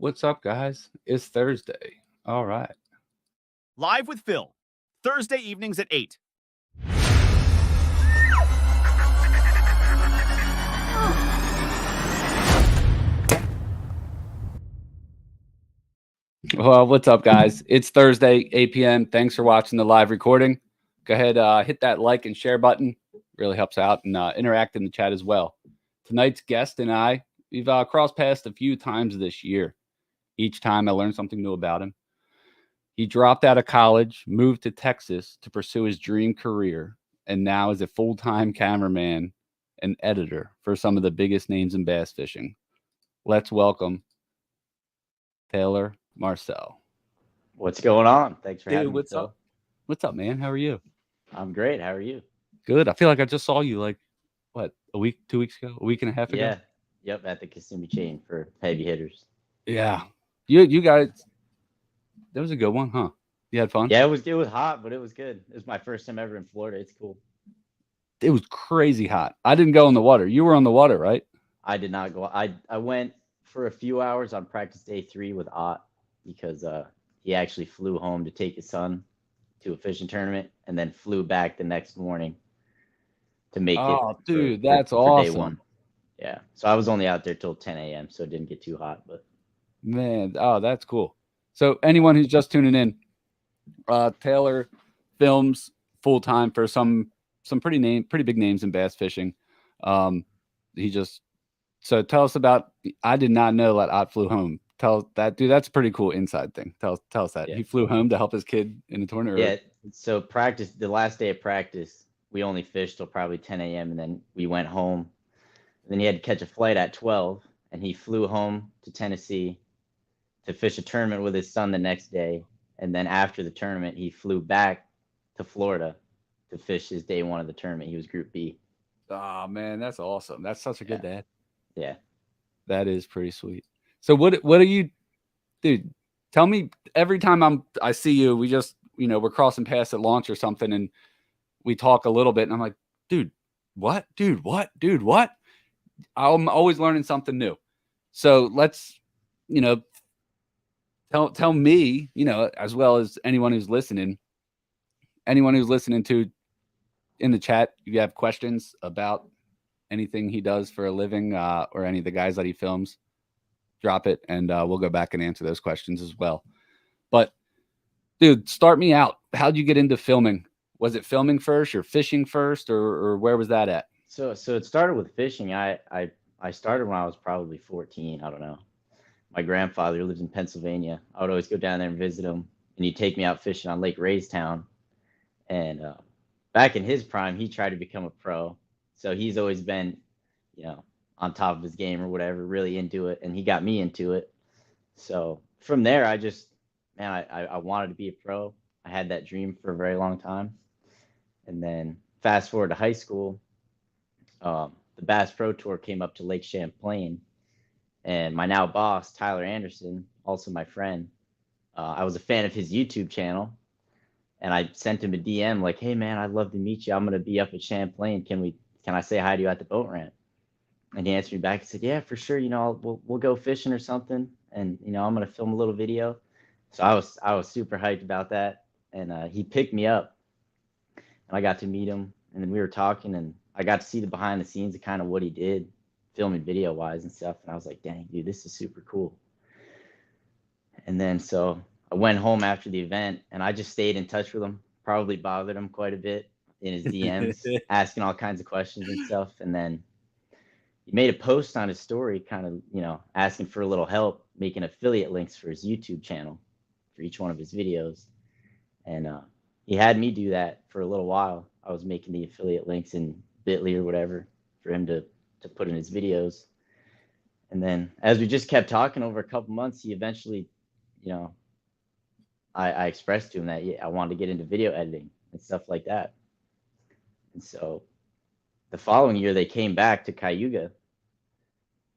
What's up, guys? It's Thursday. All right. Live with Phil, Thursday evenings at 8. Well, what's up, guys? It's Thursday, 8 p.m. Thanks for watching the live recording. Go ahead, hit that like and share button. Really helps out, and interact in the chat as well. Tonight's guest and I, we've crossed paths a few times this year. Each time I learned something new about him. He dropped out of college, moved to Texas to pursue his dream career, and now is a full-time cameraman and editor for some of the biggest names in bass fishing. Let's welcome Taylor Marcel. What's going on? Thanks for having me. What's up? What's up, man? How are you? I'm great. How are you? Good. I feel like I just saw you like, what, a week, 2 weeks ago, a week and a half ago? Yeah. Yep. At the Kissimmee chain for heavy hitters. Yeah. You guys, that was a good one, huh? You had fun? Yeah, it was hot, but it was good. It was my first time ever in Florida. It's cool. It was crazy hot. I didn't go in the water. You were on the water, right? I did not go. I went for a few hours on practice day 3 with Ott because he actually flew home to take his son to a fishing tournament and then flew back the next morning to make it. Oh, dude, that's awesome. Day 1. Yeah. So I was only out there till 10 a.m. so it didn't get too hot, but man, oh, that's cool. So anyone who's just tuning in, Taylor films full time for some pretty big names in bass fishing. So tell us about. I did not know that Ott flew home. Tell that, dude. That's a pretty cool inside thing. Tell us that. Yeah. He flew home to help his kid in the tournament. Yeah. So the last day of practice, we only fished till probably 10 a.m. and then we went home. And then he had to catch a flight at 12, and he flew home to Tennessee to fish a tournament with his son the next day. And then after the tournament, he flew back to Florida to fish his day 1 of the tournament. He was Group B. Oh, man, that's awesome. That's such a good dad. Yeah. That is pretty sweet. So what are you, dude, tell me, every time I see you, we just, we're crossing paths at launch or something, and we talk a little bit, and I'm like, dude, what? Dude, what? Dude, what? I'm always learning something new. So let's, tell me, as well as anyone who's listening to in the chat, if you have questions about anything he does for a living, or any of the guys that he films, drop it, and we'll go back and answer those questions as well. But dude, start me out. How'd you get into filming? Was it filming first or fishing first, or where was that at? So it started with fishing. I started when I was probably 14. I don't know. My grandfather lives in Pennsylvania. I would always go down there and visit him, and he'd take me out fishing on Lake Raystown. And back in his prime, he tried to become a pro. So he's always been, on top of his game or whatever, really into it. And he got me into it. So from there, I wanted to be a pro. I had that dream for a very long time. And then fast forward to high school, the Bass Pro Tour came up to Lake Champlain. And my now boss, Tyler Anderson, also my friend, I was a fan of his YouTube channel. And I sent him a DM like, hey, man, I'd love to meet you. I'm going to be up at Champlain. Can I say hi to you at the boat ramp? And he answered me back and said, yeah, for sure. We'll go fishing or something. And, I'm going to film a little video. So I was super hyped about that. And he picked me up, and I got to meet him. And then we were talking, and I got to see the behind the scenes of kind of what he did, filming video wise and stuff. And I was like, dang, dude, this is super cool. And then so I went home after the event, and I just stayed in touch with him, probably bothered him quite a bit in his DMs, asking all kinds of questions and stuff. And then he made a post on his story, kind of, asking for a little help making affiliate links for his YouTube channel for each one of his videos. And he had me do that for a little while. I was making the affiliate links in Bitly or whatever for him to put in his videos. And then as we just kept talking over a couple months, he eventually, I expressed to him that I wanted to get into video editing and stuff like that. And so the following year, they came back to Cayuga,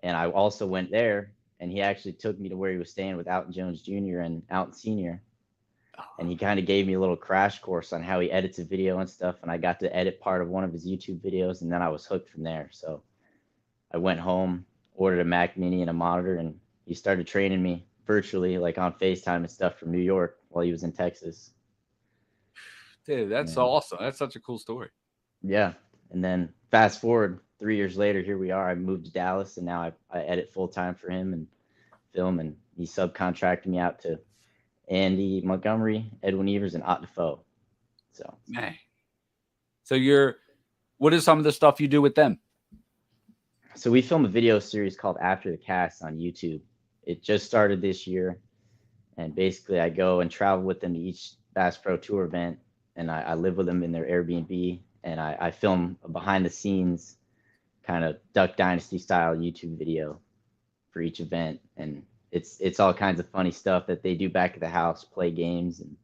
and I also went there, and he actually took me to where he was staying with Alton Jones Jr. and Alton Sr. And he kind of gave me a little crash course on how he edits a video and stuff. And I got to edit part of one of his YouTube videos, and then I was hooked from there. So I went home, ordered a Mac Mini and a monitor, and he started training me virtually, like on FaceTime and stuff from New York while he was in Texas. Dude, that's awesome. That's such a cool story. Yeah. And then fast forward 3 years later, here we are. I moved to Dallas, and now I edit full time for him and film, and he subcontracted me out to Andy Montgomery, Edwin Evers, and Ott Defoe. So, Man. So what is some of the stuff you do with them? So we film a video series called After the Cast on YouTube. It just started this year, and basically I go and travel with them to each Bass Pro Tour event, and I live with them in their Airbnb, and I film a behind the scenes kind of Duck Dynasty style YouTube video for each event, and it's all kinds of funny stuff that they do back at the house, play games, and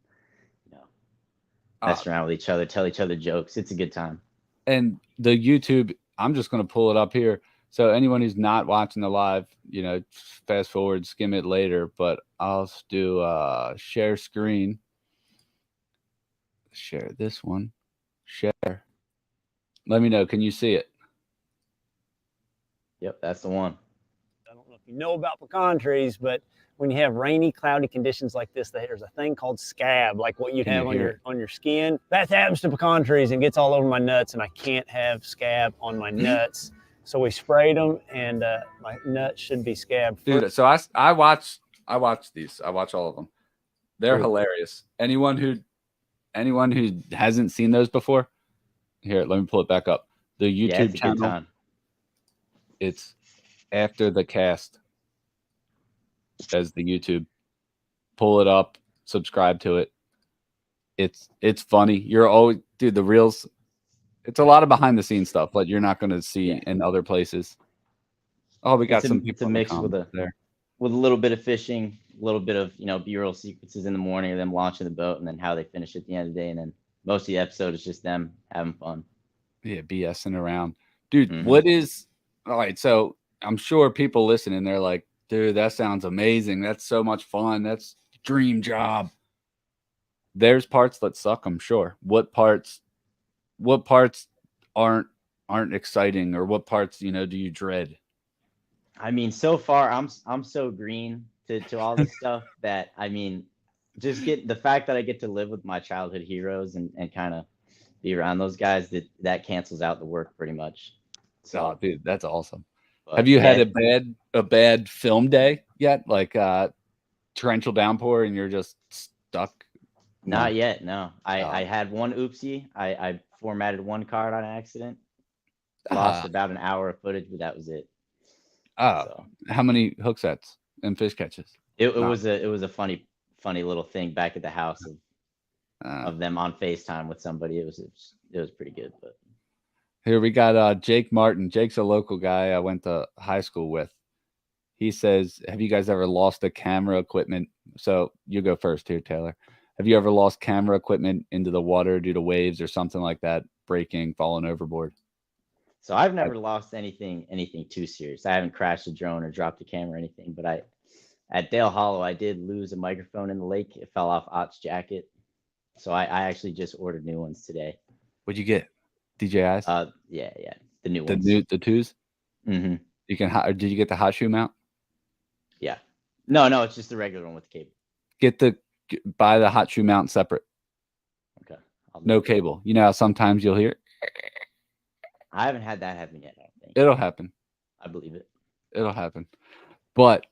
mess around with each other, tell each other jokes. It's a good time. And the YouTube, I'm just going to pull it up here. So anyone who's not watching the live, fast forward, skim it later, but I'll do share screen. Share this one. Share. Let me know. Can you see it? Yep, that's the one. I don't know if you know about pecan trees, but when you have rainy, cloudy conditions like this, there's a thing called scab, like what you'd have on your skin. That happens to pecan trees and gets all over my nuts, and I can't have scab on my nuts. So we sprayed them, and my nuts should be scabbed. Dude, so I watch these. I watch all of them. They're hilarious. Anyone who hasn't seen those before, here, let me pull it back up. The YouTube channel. It's After the Cast as the YouTube. Pull it up, subscribe to it. It's funny. You're always, dude, the reels. It's a lot of behind the scenes stuff that you're not going to see in other places. Oh, we got some people. It's a mix with a little bit of fishing, a little bit of B-roll sequences in the morning of them launching the boat, and then how they finish at the end of the day, and then most of the episode is just them having fun. Yeah, BSing around, dude. What is all right? So I'm sure people listening, they're like, dude, that sounds amazing. That's so much fun. That's dream job. There's parts that suck, I'm sure. What parts aren't exciting, or what parts, do you dread? I mean, so far I'm so green to all this stuff that, I mean, just get the fact that I get to live with my childhood heroes and kind of be around those guys, that cancels out the work pretty much. So, dude, that's awesome. Have you had a bad film day yet? Like torrential downpour and you're just stuck? Not yet. No, I had one oopsie. I formatted one card on accident. Lost about an hour of footage, but that was it. So. How many hook sets and fish catches? It was a funny little thing back at the house of them on FaceTime with somebody. It was pretty good. But here we got Jake Martin. Jake's a local guy I went to high school with. He says, have you guys ever lost a camera equipment? So you go first here, Taylor. Have you ever lost camera equipment into the water due to waves or something like that, breaking, falling overboard? So I've never lost anything too serious. I haven't crashed a drone or dropped a camera or anything, but at Dale Hollow, I did lose a microphone in the lake. It fell off Ott's jacket. So I actually just ordered new ones today. What'd you get? DJIs? Yeah. The new ones. The twos? Mm-hmm. Did you get the hot shoe mount? Yeah. No, it's just the regular one with the cable. Buy the hot shoe mount separate. Okay. No cable. You know how sometimes you'll hear? I haven't had that happen yet, I don't think. It'll happen. I believe it. It'll happen. But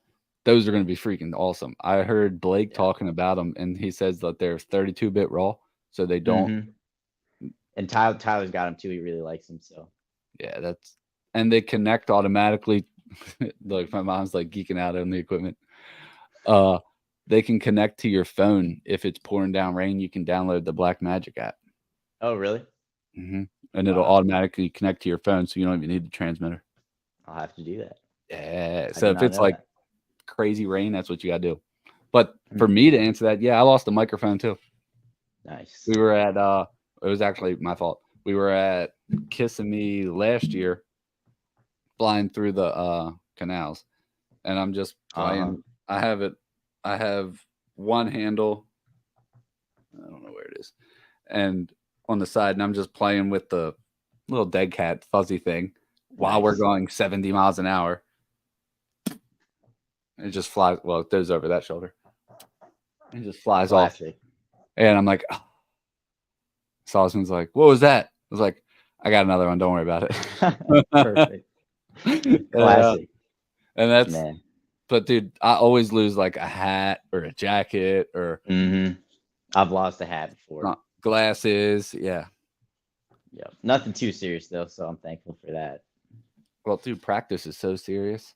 those are going to be freaking awesome. I heard Blake talking about them, and he says that they're 32-bit raw, so they don't. Mm-hmm. And Tyler's got them too. He really likes them. So yeah, and they connect automatically. Like my mom's like geeking out on the equipment. They can connect to your phone if it's pouring down rain. You can download the Blackmagic app. Oh, really? Mm-hmm. And it'll automatically connect to your phone, so you don't even need the transmitter. I'll have to do that. Yeah. So if it's like crazy rain, that's what you got to do. But for me to answer that, I lost the microphone too. Nice. We were at it was actually my fault. We were at Kissimmee last year, flying through the canals, and I'm just playing. I have one handle. I don't know where it is, and on the side, and I'm just playing with the little dead cat fuzzy thing while we're going 70 miles an hour. It just flies. Well, it goes over that shoulder. It just flies off. Classic. And I'm like, oh. Salzman's like, what was that? I was like, I got another one. Don't worry about it. Perfect. Classic. And that's, Man. but dude, I always lose like a hat or a jacket or I've lost a hat before. Glasses. Yeah. Yep. Nothing too serious though, so I'm thankful for that. Well, dude, practice is so serious.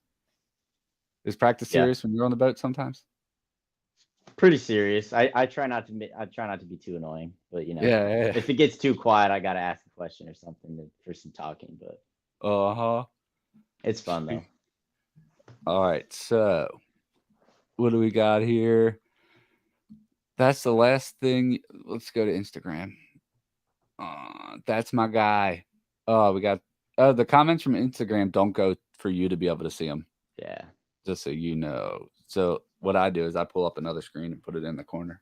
Is practice serious when you're on the boat sometimes? Pretty serious. I try not to be too annoying, but you know, Yeah. if it gets too quiet, I gotta ask a question or something for some talking. But it's fun though. All right, so what do we got here? That's the last thing. Let's go to Instagram. That's my guy. We got the comments from Instagram don't go for you to be able to see them. Yeah. Just so you know. So what I do is I pull up another screen and put it in the corner.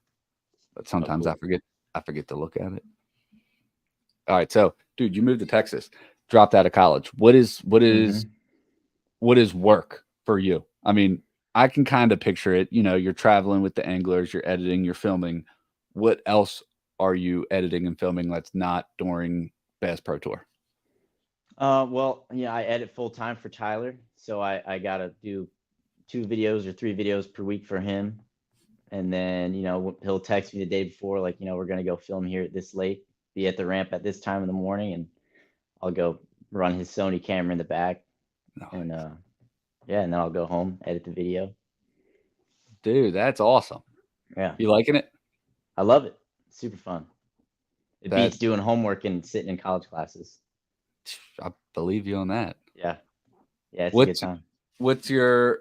But sometimes I forget to look at it. All right, so dude, you moved to Texas, dropped out of college. What is work for you? I mean, I can kind of picture it. You know, you're traveling with the anglers, you're editing, you're filming. What else are you editing and filming that's not during Bass Pro Tour? Well, yeah, I edit full time for Tyler, so I gotta do 2 videos or 3 videos per week for him. And then, you know, he'll text me the day before, like, you know, we're going to go film here at this late, be at the ramp at this time in the morning. And I'll go run his Sony camera in the back. Nice. And, and then I'll go home, edit the video. Dude, that's awesome. Yeah. You liking it? I love it. Super fun. It beats doing homework and sitting in college classes. I believe you on that. Yeah. Yeah, it's a good time. What's your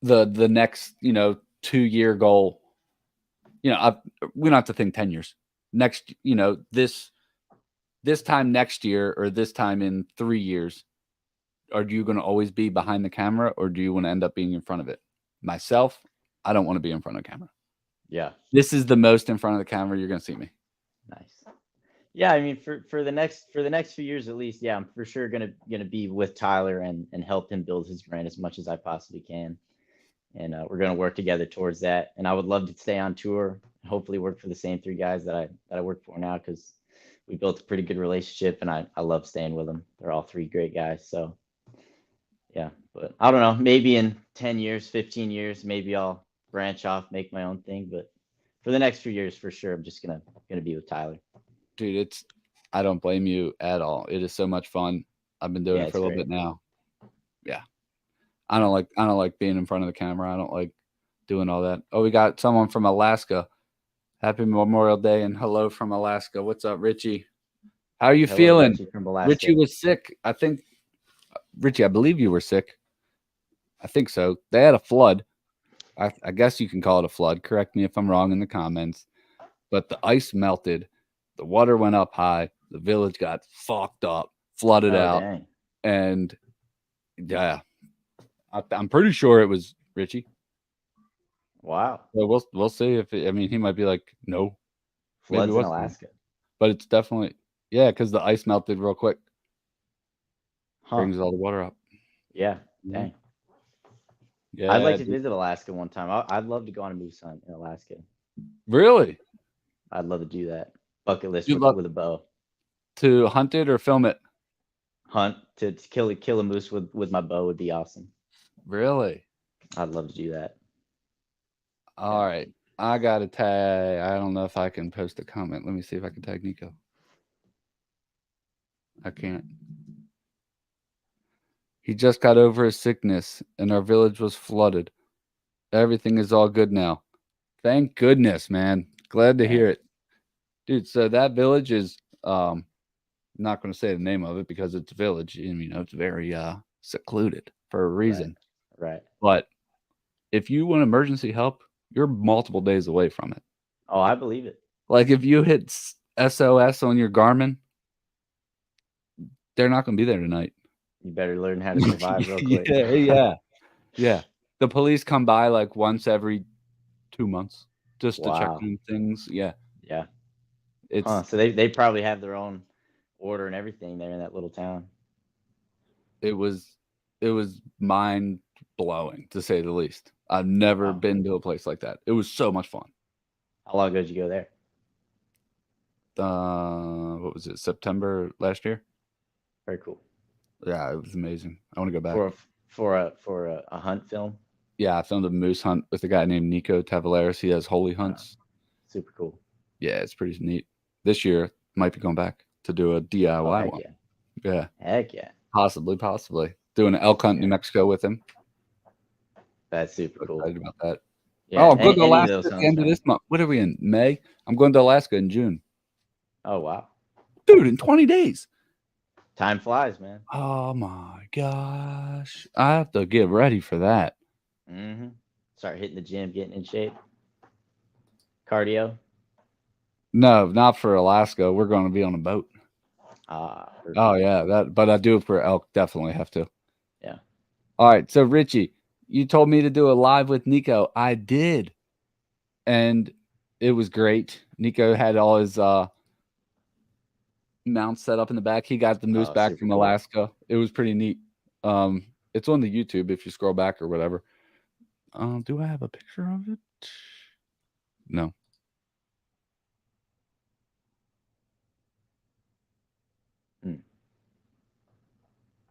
the next, you know, 2-year goal? You know, we don't have to think 10 years. Next, you know, this time next year or this time in 3 years, are you going to always be behind the camera or do you want to end up being in front of it? Myself, I don't want to be in front of the camera. Yeah. This is the most in front of the camera you're going to see me. Nice. Yeah, I mean, for the next few years at least, yeah, I'm for sure gonna be with Tyler and help him build his brand as much as I possibly can. And we're going to work together towards that. And I would love to stay on tour, hopefully work for the same 3 guys that I work for now, because we built a pretty good relationship and I love staying with them. They're all 3 great guys. So, yeah, but I don't know, maybe in 10 years, 15 years, maybe I'll branch off, make my own thing. But for the next few years, for sure, I'm just going to be with Tyler. Dude, I don't blame you at all. It is so much fun. I've been doing it for a little bit now. Yeah. I don't like being in front of the camera. I don't like doing all that. Oh, we got someone from Alaska. Happy Memorial Day and hello from Alaska. What's up, Richie? How are you feeling? Richie was sick. I think, Richie, I believe you were sick. I think so. They had a flood. I guess you can call it a flood. Correct me if I'm wrong in the comments. But the ice melted. The water went up high. The village got fucked up, flooded out. Dang. And yeah. I'm pretty sure it was Richie. Wow. So we'll see if he might be like, no. Floods in Alaska. But it's definitely, yeah, because the ice melted real quick. Brings all the water up. Yeah. Dang. Yeah. I'd like to visit Alaska one time. I'd love to go on a moose hunt in Alaska. Really? I'd love to do that. Bucket list with a bow. To hunt it or film it? Hunt to kill a moose with my bow would be awesome. Really? I'd love to do that. All right. I got to tag. I don't know if I can post a comment. Let me see if I can tag Nico. I can't. He just got over his sickness and our village was flooded. Everything is all good now. Thank goodness, man. Glad to hear it. Dude, so that village is not going to say the name of it because it's a village and, you know, it's very secluded for a reason. Right. But if you want emergency help, you're multiple days away from it. Oh, I believe it. Like if you hit SOS on your Garmin, they're not going to be there tonight. You better learn how to survive real quick. Yeah. The police come by like once every 2 months just to check on things. Yeah. Yeah. It's so they probably have their own order and everything there in that little town. It was mind blowing, to say the least. I've never been to a place like that. It was so much fun. How long ago did you go there? What was it? September last year? Very cool. Yeah, it was amazing. I want to go back. For a hunt film. Yeah, I filmed a moose hunt with a guy named Nico Tavaleris. He has holy hunts. Super cool. Yeah, it's pretty neat. This year, might be going back to do a DIY one. Yeah. Heck yeah. Possibly. Doing an elk hunt in New Mexico with him. That's super cool. Excited about that. Yeah, I'm going to Alaska at the end of this month. What are we in? May? I'm going to Alaska in June. Oh, wow. Dude, in 20 days. Time flies, man. Oh, my gosh. I have to get ready for that. Mm-hmm. Start hitting the gym, getting in shape. Cardio? No, not for Alaska. We're going to be on a boat. Oh, yeah. But I do it for elk. Definitely have to. Yeah. All right. So, Richie, you told me to do a live with Nico. I did. And it was great. Nico had all his mounts set up in the back. He got the moose back from Alaska. It was pretty neat. It's on the YouTube if you scroll back or whatever. Do I have a picture of it? No.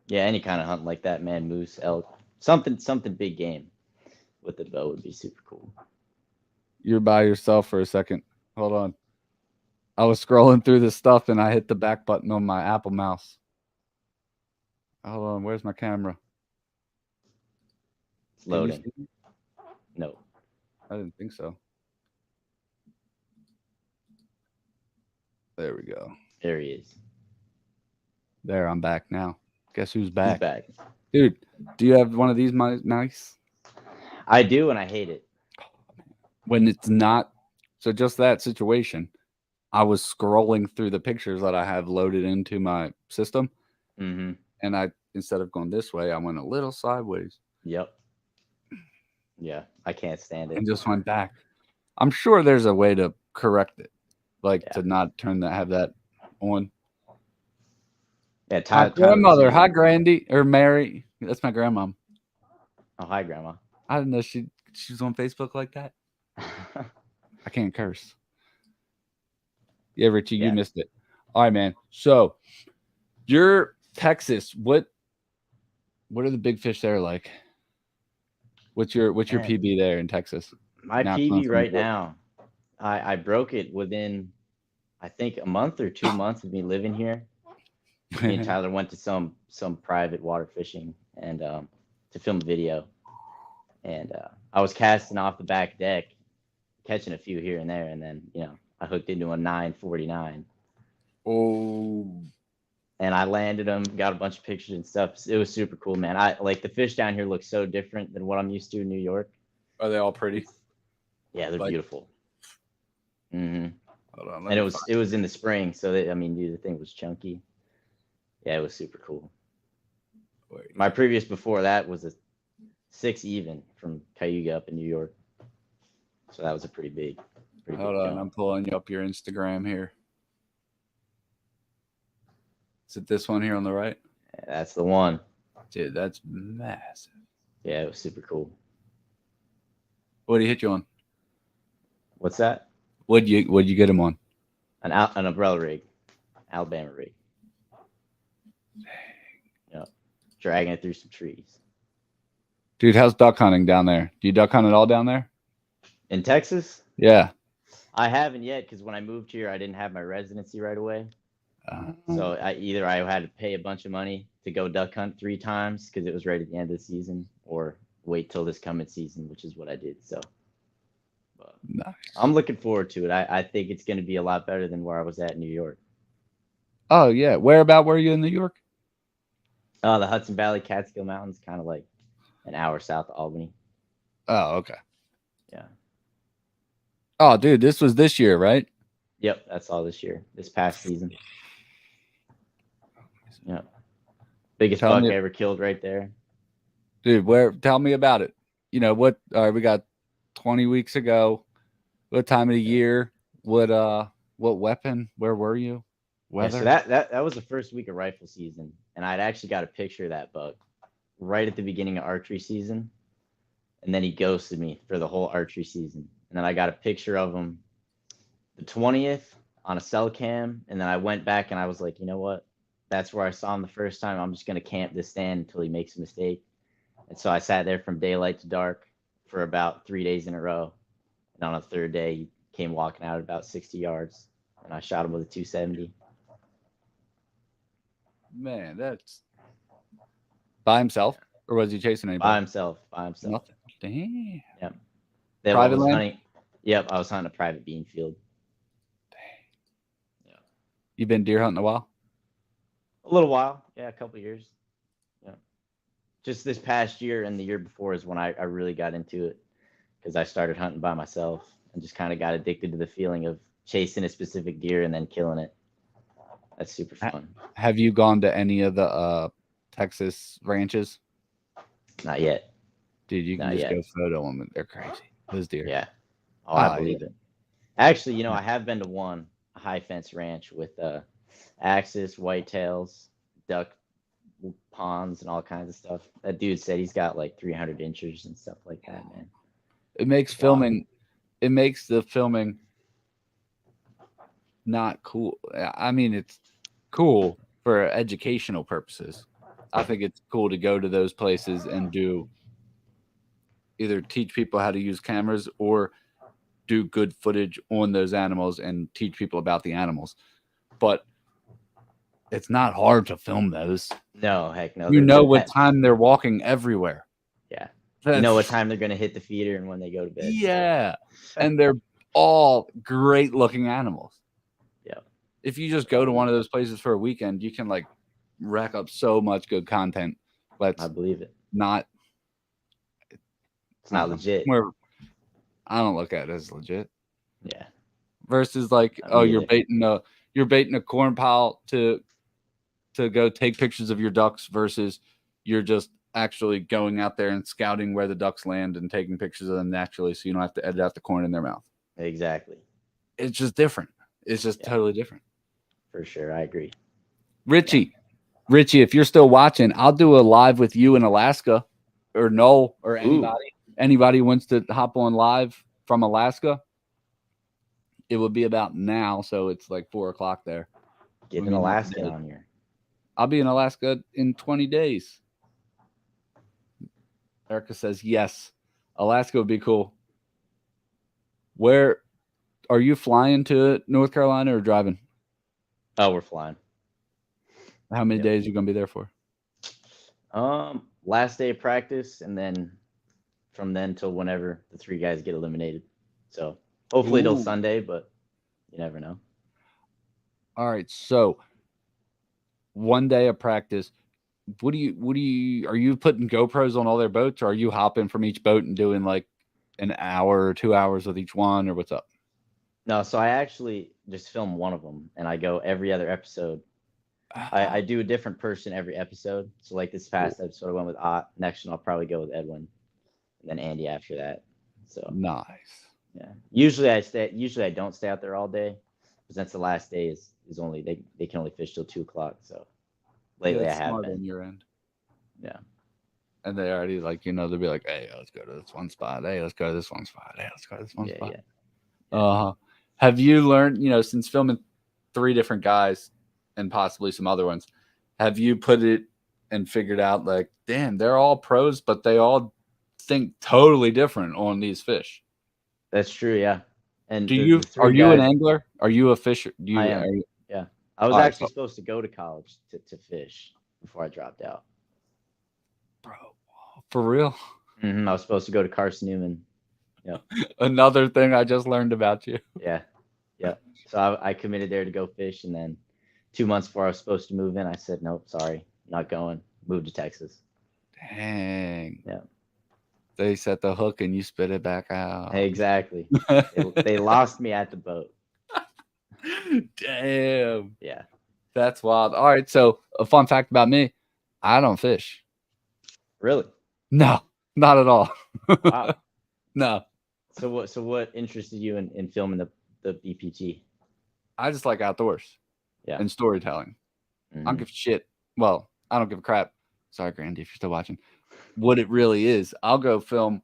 Yeah, any kind of hunt like that, man. Moose, elk, something big game with the bow would be super cool. You're by yourself for a second. Hold on. I was scrolling through this stuff and I hit the back button on my Apple mouse. Hold on. Where's my camera? It's loading. No. I didn't think so. There we go. There he is. There, I'm back now. Guess who's back? He's back. Dude, do you have one of these mice? I do, and I hate it. When it's not. So just that situation, I was scrolling through the pictures that I have loaded into my system. Mm-hmm. And instead of going this way, I went a little sideways. Yep. Yeah, I can't stand it. And just went back. I'm sure there's a way to correct it. To not have that on. Yeah, hi, grandmother. Hi, Grandy. Or Mary. That's my grandmom. Oh, hi, Grandma. I didn't know she's on Facebook like that. I can't curse. Yeah, Richie, you missed it. All right, man. So you're Texas. What are the big fish there like? What's your PB there in Texas? My PB right now, I broke it within, I think, a month or 2 months of me living here. Me and Tyler went to some private water fishing and to film a video, and I was casting off the back deck, catching a few here and there, and then I hooked into a 949. Oh. And I landed them, got a bunch of pictures and stuff. It was super cool, man. I like the fish down here look so different than what I'm used to in New York. Are they all pretty? Yeah, they're beautiful. Mm-hmm. Hold on, and it was in the spring, so dude, the thing was chunky. Yeah, it was super cool. Wait. My previous before that was a 6 even from Cayuga up in New York. So that was a pretty big. Hold on, I'm pulling up your Instagram here. Is it this one here on the right? Yeah, that's the one. Dude, that's massive. Yeah, it was super cool. What did he hit you on? What's that? What'd you get him on? An umbrella rig, Alabama rig. Dragging it through some trees. Dude, how's duck hunting down there? Do you duck hunt at all down there? In Texas? Yeah. I haven't yet because when I moved here, I didn't have my residency right away. So I had to pay a bunch of money to go duck hunt 3 times because it was right at the end of the season, or wait till this coming season, which is what I did. So nice. I'm looking forward to it. I think it's going to be a lot better than where I was at in New York. Oh, yeah. Whereabout were you in New York? The Hudson Valley, Catskill Mountains, kind of like an hour south of Albany. Oh, okay. Yeah. Oh, dude, this was this year, right? Yep, that's all this year, this past season. Yeah. Biggest buck I ever killed right there. Dude, tell me about it. What we got 20 weeks ago. What time of the year? What weapon? Where were you? Weather? Yeah, so that was the first week of rifle season, and I'd actually got a picture of that buck right at the beginning of archery season. and then he ghosted me for the whole archery season. And then I got a picture of him the 20th on a cell cam, and then I went back and I was like, you know what? That's where I saw him the first time. I'm just gonna camp this stand until he makes a mistake. And so I sat there from daylight to dark for about 3 days in a row. And on a third day, he came walking out at about 60 yards, and I shot him with a 270. Man, that's by himself, or was he chasing anybody? By himself. Nothing. Damn. Yep. That Private was land? hunting. Yep, I was hunting a private bean field. Dang. Yeah. You been deer hunting a while? A little while. Yeah, a couple years. Yeah. Just this past year and the year before is when I really got into it, because I started hunting by myself and just kind of got addicted to the feeling of chasing a specific deer and then killing it. That's super fun. Have you gone to any of the Texas ranches? Not yet. Dude, you can Not just yet. go photo them. They're crazy. Those deer. Yeah. Oh, I Ah, believe it. Actually, you know, I have been to one, a high fence ranch with axis, whitetails, duck ponds, and all kinds of stuff. That dude said he's got like 300 inches and stuff like that, man. It makes Wow. filming. It makes the filming not cool. I mean, it's cool for educational purposes. I think it's cool to go to those places and do either teach people how to use cameras or do good footage on those animals and teach people about the animals. But it's not hard to film those. No, heck no. You They're- know they're what pet- time they're walking everywhere. Yeah. You know what time they're going to hit the feeder and when they go to bed. Yeah. And they're all great looking animals. Yeah. If you just go to one of those places for a weekend, you can like rack up so much good content. Let's I believe it. not. It's not legit. I don't look at it as legit. Yeah. Versus like, I oh, believe it. you're baiting a corn pile to go take pictures of your ducks versus you're just actually going out there and scouting where the ducks land and taking pictures of them naturally, so you don't have to edit out the corn in their mouth. Exactly. It's just different. It's just totally different. For sure. I agree. Richie, if you're still watching, I'll do a live with you in Alaska, or Noel, or anybody who wants to hop on live from Alaska. It would be about now, so it's like 4:00 there. Get an Alaskan on here. I'll be in Alaska in 20 days. Erica says yes. Alaska would be cool. Where are you flying to North Carolina or driving? Oh, we're flying. How many days are you gonna be there for? Last day of practice, and then from then till whenever the 3 guys get eliminated. So hopefully till Sunday, but you never know. All right, so 1 day of practice. Are you putting GoPros on all their boats, or are you hopping from each boat and doing like an hour or 2 hours with each one, or what's up? No, so I actually just film one of them, and I go every other episode. I do a different person every episode. So like this past episode, I went with Ott. Next one, I'll probably go with Edwin, and then Andy after that. So nice. Yeah. Usually I don't stay out there all day, because that's the last day is only they can only fish till 2:00. So lately I have been. On your end. Yeah. And they already like, they'll be like, hey, let's go to this one spot. Hey, let's go to this one spot. Hey, let's go to this one spot. Yeah. Have you learned, since filming 3 different guys and possibly some other ones, have you put it and figured out like, damn, they're all pros, but they all think totally different on these fish? That's true, yeah. And are you an angler? Are you a fisher? I am. Yeah. I was actually supposed to go to college to fish before I dropped out. Bro, for real? I was supposed to go to Carson Newman. Yeah. Another thing I just learned about you. Yeah. Yeah. So I committed there to go fish, and then 2 months before I was supposed to move in, I said, nope, sorry, not going. Moved to Texas. Dang. Yeah. They set the hook and you spit it back out. Exactly. they lost me at the boat. Damn. Yeah. That's wild. All right. So a fun fact about me, I don't fish. Really? No, not at all. Wow. No. So what interested you in filming the BPG? I just like outdoors. Yeah. And storytelling. I don't give a shit. Well, I don't give a crap. Sorry, Grandy, if you're still watching. What it really is, I'll go film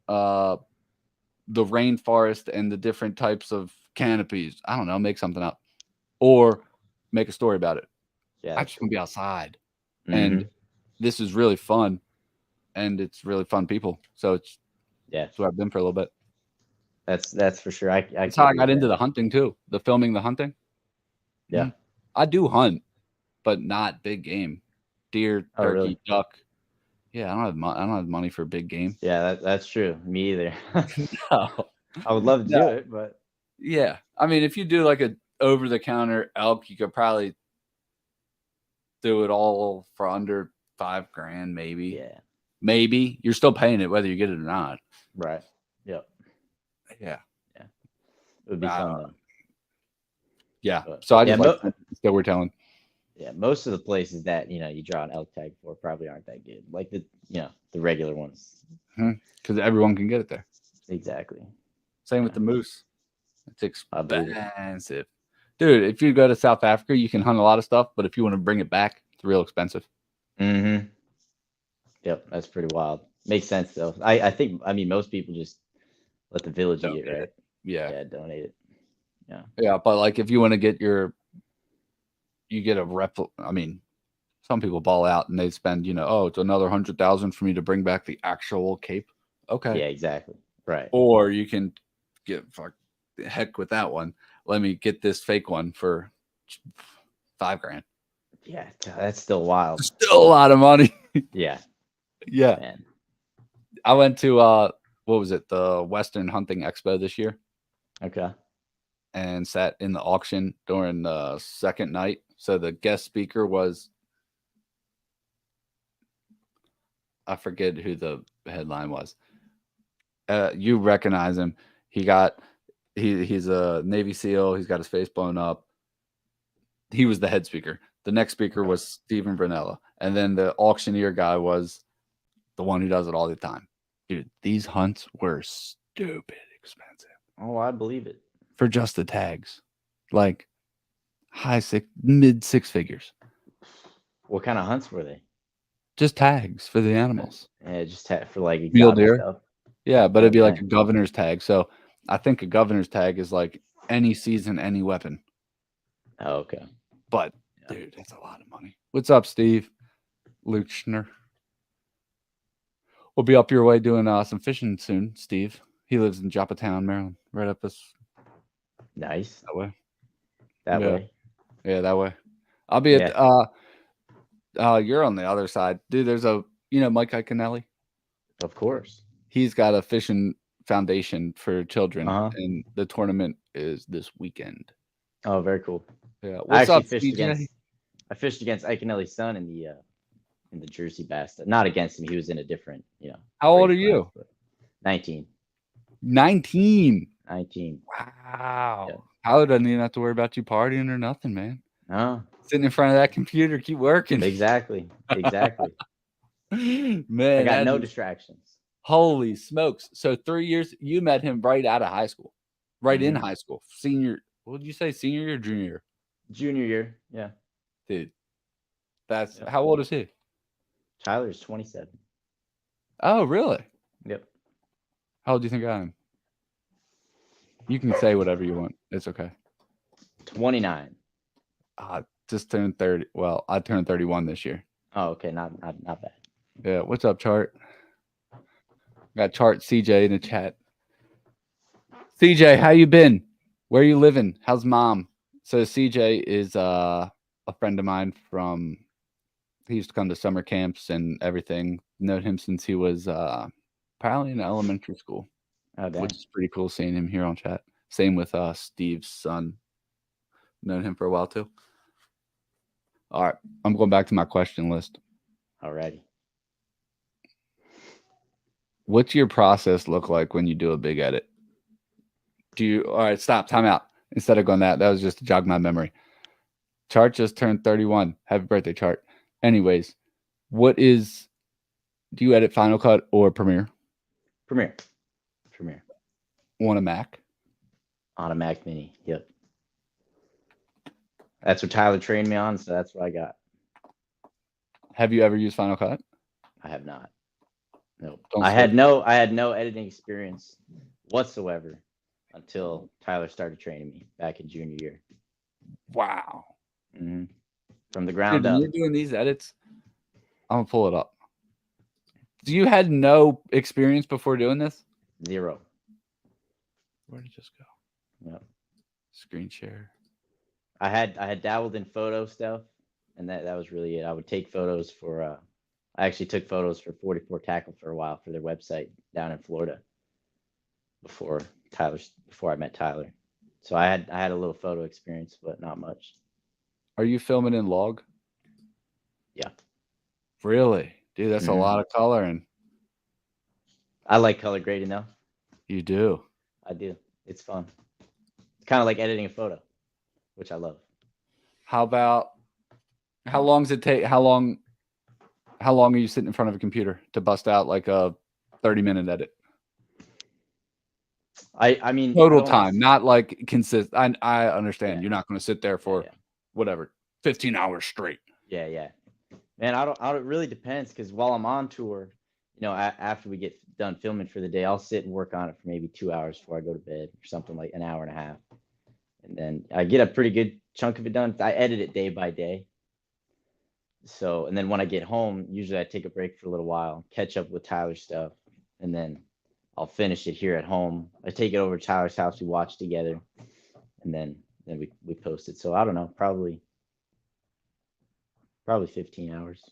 the rainforest and the different types of canopies. I don't know, make something up or make a story about it. Yeah, I just want to be outside, Mhm. and this is really fun, and it's really fun people. So it's yeah, that's where I've been for a little bit. that's for sure. I That's can how I agree got with into that. the hunting too. The filming, the hunting. Yeah. I do hunt, but not big game, deer, Oh, turkey, really? duck. Yeah, I don't have money for big game. Yeah, that's true. Me either. No, I would love to no. do it, but Yeah, I mean, if you do like a over the counter elk, you could probably do it all for under $5,000, maybe. yeah, Maybe you're still paying it whether you get it or not. right. Yep. Yeah, It would be fun Uh, though. yeah. But So I yeah, just like that we're telling. yeah, most of the places that you draw an elk tag for probably aren't that good. Like the regular ones. Because everyone can get it there. Exactly. Same with the moose. It's I believe it. expensive. Dude, if you go to South Africa, you can hunt a lot of stuff, but if you want to bring it back, it's real expensive. Mm-hmm. Yep, that's pretty wild. Makes sense though. I mean most people just let the village eat it, Donate right? it. Yeah. Yeah, donate it. Yeah. Yeah, but like if you want to get you get a I mean, some people ball out and they spend, oh, it's another 100,000 for me to bring back the actual cape. Okay. Yeah, exactly. Right. Or you can get heck with that one. Let me get this fake one for $5,000. Yeah, that's still wild. Still a lot of money. Yeah, Yeah. man. I went to what was it? The Western Hunting Expo this year Okay. and sat in the auction during the second night. So the guest speaker was, I forget who the headline was. You recognize him. He's a Navy SEAL. He's got his face blown up. He was the head speaker. The next speaker was Stephen Brunella. And then the auctioneer guy was the one who does it all the time. Dude, these hunts were stupid expensive. Oh, I believe it. For just the tags. Like mid six figures. What kind of hunts were they? Just tags for the animals. Yeah, just for like Mule exotic deer. stuff. Yeah, but it'd be like Okay. a governor's tag. So I think a governor's tag is like any season, any weapon. Oh, okay. But dude, that's a lot of money. What's up, Steve Luchner? We'll be up your way doing some fishing soon, Steve. He lives in Joppatown, Maryland, right up this Nice. that way. That Yeah. way. Yeah, that way. I'll be at you're on the other side. Dude, there's Mike Iaconelli. Of course. He's got a fishing foundation for children, Uh-huh. and the tournament is this weekend. Oh, very cool. Yeah. I What's up, actually CJ? fished against Iaconelli's son in the Jersey Bass. Not against him. He was in a different, How old are grade you? class, but 19. 19. 19. Wow. Yeah. Howard doesn't even have to worry about you partying or nothing, man. Oh, Sitting in front of that computer, keep working. exactly. Exactly. Man, I got no is- distractions. Holy smokes. So 3 years, you met him right out of high school. Right in high school. Senior, what did you say? Senior year or junior year? Junior year. Yeah. Dude. That's how old is he? Tyler's 27. Oh, really? Yep. How old do you think I am? You can say whatever you want. It's okay. 29. Just turned 30. Well, I turned 31 this year. Oh, okay. Not bad. Yeah. What's up, Chart? Got Chart CJ in the chat. CJ, how you been? Where you living? How's mom? So CJ is a friend of mine from. He used to come to summer camps and everything. Known him since he was probably in elementary school, Oh, dang. which is pretty cool seeing him here on chat. Same with Steve's son. Known him for a while too. All right, I'm going back to my question list. Alrighty. What's your process look like when you do a big edit? All right, stop, time out. Instead of going that was just to jog my memory. Chart just turned 31. Happy birthday, Chart. Anyways, do you edit Final Cut or Premiere? Premiere. On a Mac? On a Mac Mini. Yep. That's what Tyler trained me on, so that's what I got. Have you ever used Final Cut? I have not. Nope. Don't I sweat. had no editing experience whatsoever until Tyler started training me back in junior year. Wow. hmm From the Dude, ground when up. you're doing these edits, I'm gonna pull it up. You had no experience before doing this? 0. Where did it just go? Yep. Screen share. I had dabbled in photo stuff, and that was really it. I would take photos for I actually took photos for 44 Tackle for a while for their website down in Florida before I met Tyler. So I had a little photo experience, but not much. Are you filming in log? Yeah. Really? Dude, that's a Mhm. lot of color, and I like color grading though. you do. I do. It's fun. It's kind of like editing a photo, which I love. How long does it take? How long are you sitting in front of a computer to bust out like a 30-minute edit? I mean Total going time, on, not like consist. I understand. Yeah. You're not going to sit there for yeah. whatever 15 hours straight. Yeah. Man, I don't. It really depends because while I'm on tour, after we get done filming for the day, I'll sit and work on it for maybe 2 hours before I go to bed, or something like an hour and a half, and then I get a pretty good chunk of it done. I edit it day by day. So, and then when I get home, usually I take a break for a little while, catch up with Tyler's stuff, and then I'll finish it here at home. I take it over to Tyler's house, we watch together, and then we post it. So I don't know, probably 15 hours.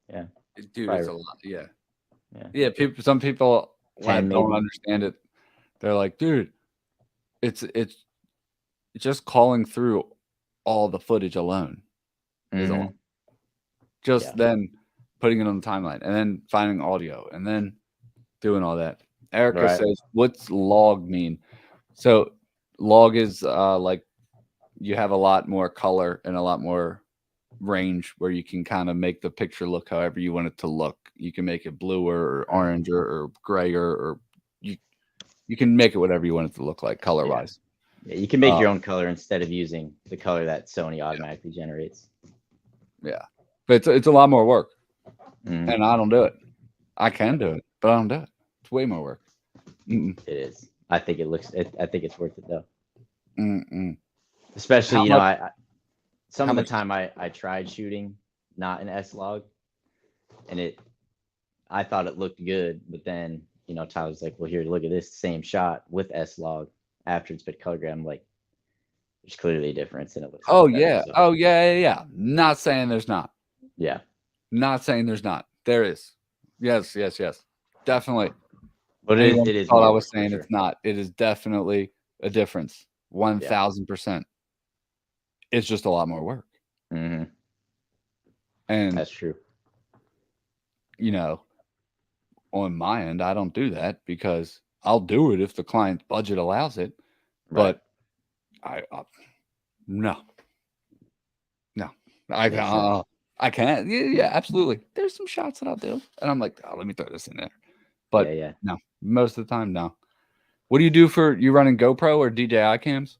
Yeah. Dude, Probably, it's a lot. Yeah. yeah. Some people 10 don't maybe. understand it. They're like, dude, it's just calling through all the footage alone is a Mhm. lot. Just Yeah. then putting it on the timeline and then finding audio and then doing all that. Erica Right. says, what's log mean? So log is like you have a lot more color and a lot more range where you can kind of make the picture look however you want it to look. You can make it bluer or oranger or grayer, or you can make it whatever you want it to look like color wise. Yeah, you can make your own color instead of using the color that Sony automatically generates. Yeah. But it's a lot more work. Mhm. And I don't do it. I can do it, but I don't do it. It's way more work. It is. I think I think it's worth it though. Mm-mm. Especially, How much- I some how of the much- time I tried shooting not in S-Log, and I thought it looked good, but then Tyler's like, well, here, look at this same shot with S-Log after it's been color graded. I'm like, there's clearly a difference, and it looks. Oh better, yeah. so, Oh yeah. Not saying there's not. yeah. Not saying there's not. There is. Yes. Definitely. But Anyone it is thought more I work was for saying sure. it's not. It is definitely a difference. 1000%. It's just a lot more work. Mm-hmm. And That's true. on my end, I don't do that because I'll do it if the client's budget allows it. Right. But no, I can't. Yeah, absolutely. There's some shots that I'll do, and I'm like, oh, let me throw this in there. But Yeah. no, most of the time, no. What do you do for you running GoPro or DJI cams?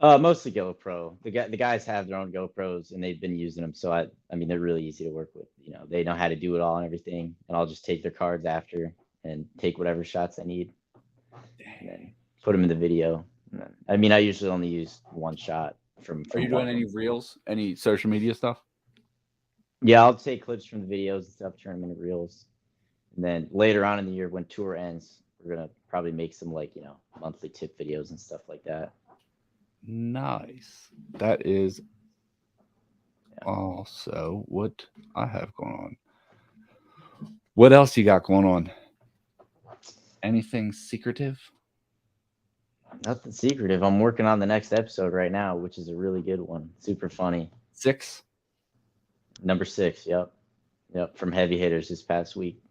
Mostly GoPro. The guys have their own GoPros and they've been using them, so I mean they're really easy to work with. They know how to do it all and everything, and I'll just take their cards after and take whatever shots I need, and then put them in the video. I mean, I usually only use one shot from. Are you doing any reels, any social media stuff? Yeah, I'll take clips from the videos and stuff, turn them into reels, and then later on in the year when tour ends, we're gonna probably make some monthly tip videos and stuff like that. Nice. That is also what I have going on. What else you got going on? Anything secretive? Nothing secretive. I'm working on the next episode right now, which is a really good one. Super funny. 6? Number 6. Yep. From Heavy Hitters this past week.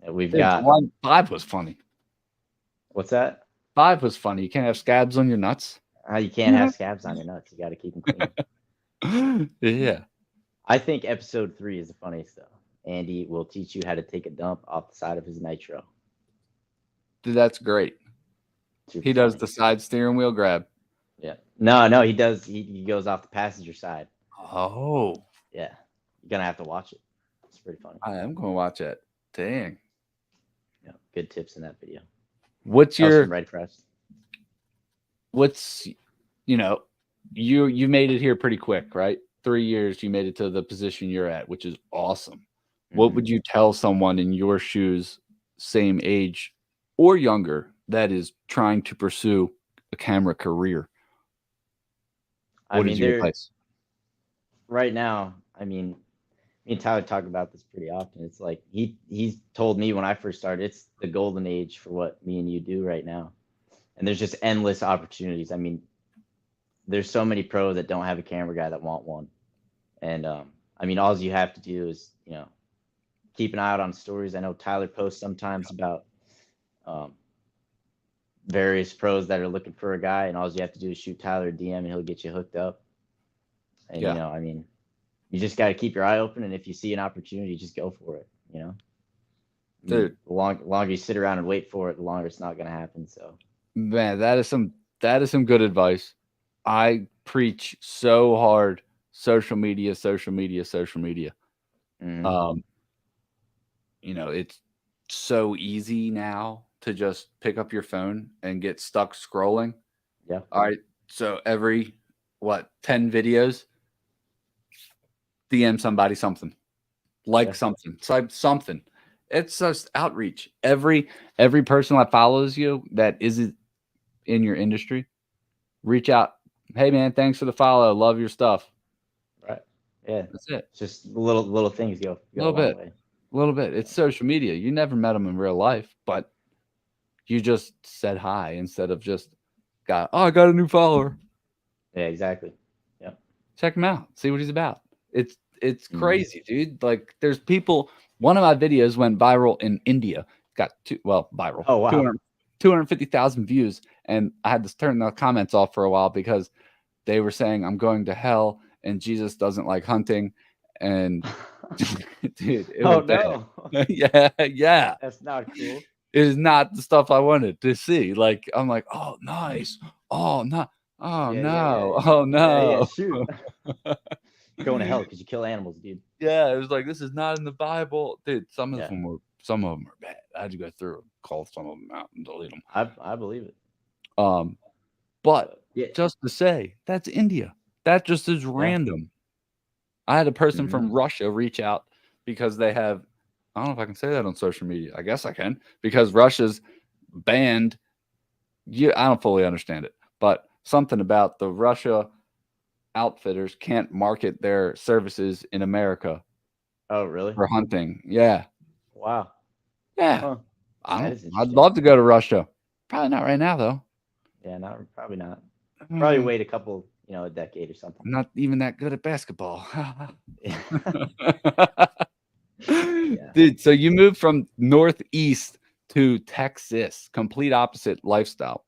We've Dude, got 5 was funny. What's that? 5 was funny. You can't have scabs on your nuts. You can't have scabs on your nuts. You got to keep them clean. Yeah. I think episode 3 is the funniest though. Andy will teach you how to take a dump off the side of his nitro. Dude, that's great. Super He does funny. the side steering wheel grab. Yeah. No, he does. He goes off the passenger side. Oh. Yeah. You're gonna have to watch it. It's pretty funny. I am going to watch it. Dang. Yeah, good tips in that video. What's That was your from Red Crest. what's you know, you made it here pretty quick, right? 3 years you made it to the position you're at, which is awesome. What Mhm. would you tell someone in your shoes, same age or younger, that is trying to pursue a camera career? I What mean, is your advice? right now, I mean, me and Tyler talk about this pretty often. It's like he's told me when I first started, it's the golden age for what me and you do right now. And there's just endless opportunities. I mean, there's so many pros that don't have a camera guy that want one. And I mean, all you have to do is, keep an eye out on stories. I know Tyler posts sometimes about um, various pros that are looking for a guy, and all you have to do is shoot Tyler a DM, and he'll get you hooked up. And Yeah. I mean, you just got to keep your eye open, and if you see an opportunity, just go for it. I mean, Dude, the longer you sit around and wait for it, the longer it's not going to happen. So, man, that is some good advice. I preach so hard social media, social media, social media. mhm. It's so easy now to just pick up your phone and get stuck scrolling. Yeah, All right. So every 10 videos, DM somebody something, like yeah, something, type something. It's just outreach. Every person that follows you that isn't in your industry, reach out. Hey man, thanks for the follow. Love your stuff. right. Yeah, That's it. it's just little things go A a little long bit. way. A little bit. It's social media. You never met them in real life, but you just said hi instead of just I got a new follower. Yeah, exactly. Yeah. Check him out. See what he's about. It's Mhm. crazy, dude. Like there's people. One of my videos went viral in India. Got viral. Oh wow. 250,000 views, and I had to turn the comments off for a while because they were saying I'm going to hell and Jesus doesn't like hunting, and dude, it Oh was bad. no, Yeah. that's not cool. It is not the stuff I wanted to see. Like I'm like, oh nice, oh no, oh Yeah, yeah, yeah, no, yeah, oh yeah, yeah. no. Shoot, going to hell because you kill animals, dude. Yeah, it was like this is not in the Bible, dude. Some of Yeah, them are bad. I had to go through and call some of them out and delete them. I believe it. But But yeah. just to say, that's India. That just is Yeah. random. I had a person Mhm. from Russia reach out because they have, I don't know if I can say that on social media. I guess I can because Russia's banned. I don't fully understand it, but something about the Russia outfitters can't market their services in America Oh really? for hunting. Yeah. Wow. Yeah. Huh. That is I'd interesting. love to go to Russia. Probably not right now though. Yeah, not probably not. Probably Hmm, wait a couple, a decade or something. not even that good at basketball. Yeah. Yeah. Dude, so you moved from Northeast to Texas, complete opposite lifestyle.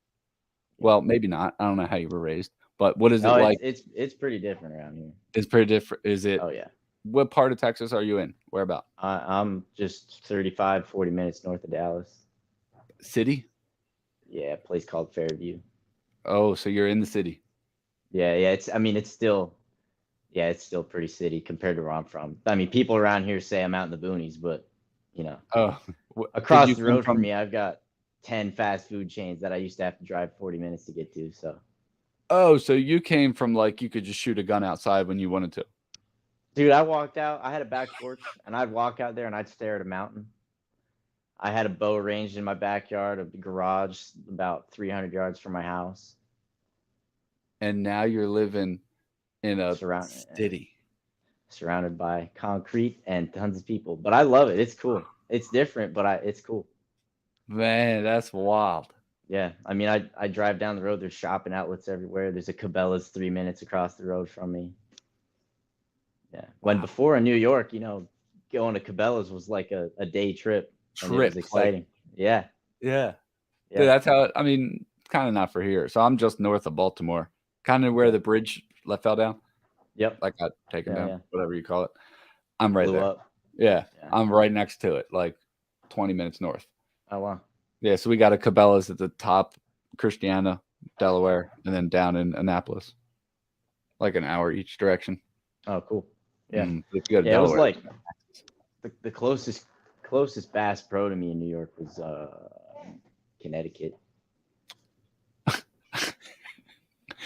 Yeah. Well, maybe not. I don't know how you were raised, but what is it No, like? it's pretty different around here. It's pretty different. Is it? Oh yeah. What part of Texas are you in? Where about? I'm just 35, 40 minutes north of Dallas. City? Yeah, a place called Fairview. Oh, so you're in the city. Yeah, yeah. It's still pretty city compared to where I'm from. I mean, people around here say I'm out in the boonies, but you know, Oh, did across you the come road from from? me, I've got 10 fast food chains that I used to have to drive 40 minutes to get to. So, Oh, so you came from like you could just shoot a gun outside when you wanted to. dude, I walked out. I had a back porch, and I'd walk out there and I'd stare at a mountain. I had a bow ranged in my backyard of the garage, about 300 yards from my house. And now you're living in a Surround, city. surrounded by concrete and tons of people. But I love it. It's cool. It's different, but it's cool. Man, that's wild. Yeah, I mean, I drive down the road. There's shopping outlets everywhere. There's a Cabela's 3 minutes across the road from me. Yeah, when Wow. before in New York, going to Cabela's was like a day trip, and it was Trip, like exciting. Yeah, yeah. Dude, yeah, that's how I mean, kind of not for here. So I'm just north of Baltimore, kind of where yeah, the bridge fell down, yep, like got taken yeah, down, yeah. whatever you call it. I'm right Blew there. up. Yeah, Yeah. I'm right next to it, like 20 minutes north. Oh wow. Yeah, so we got a Cabela's at the top, Christiana, Delaware, and then down in Annapolis, like an hour each direction. Oh cool. Yeah, If you go to yeah. It was Delaware, like the closest closest Bass Pro to me in New York was Connecticut.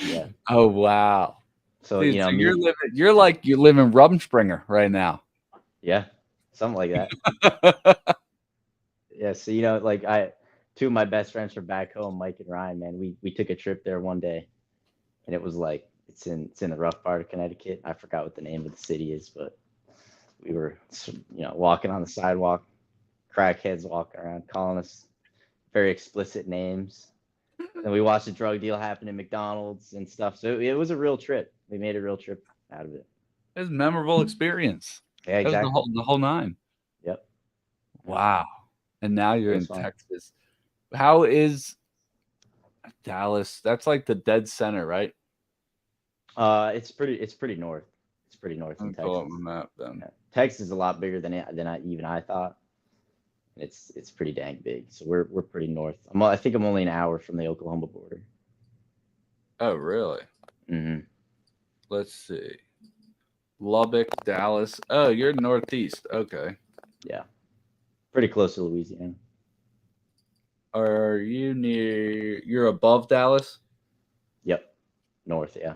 Yeah. Oh wow. So Dude, you know so me. you're living Rumspringer right now. Yeah, something like that. Yeah. So you know, like two of my best friends from back home, Mike and Ryan, man, we took a trip there one day, and it was like it's in the rough part of Connecticut. I forgot what the name of the city is, but we were walking on the sidewalk, crackheads walking around calling us very explicit names. And we watched a drug deal happen in McDonald's and stuff. So it was a real trip. We made a real trip out of it. It was a memorable experience. Yeah, It was exactly. the whole nine. Yep. Wow. And now you're It in was fun. Texas. How is Dallas? That's like the dead center, right? It's pretty north. It's pretty north in Let me pull up Texas. my map then. Yeah. Texas is a lot bigger than I thought. It's pretty dang big. So we're pretty north. I think I'm only an hour from the Oklahoma border. Oh, really? Mm-hmm. Let's see. Lubbock, Dallas. Oh, you're northeast. Okay. Yeah. Pretty close to Louisiana. Are you near? You're above Dallas? Yep. North, yeah.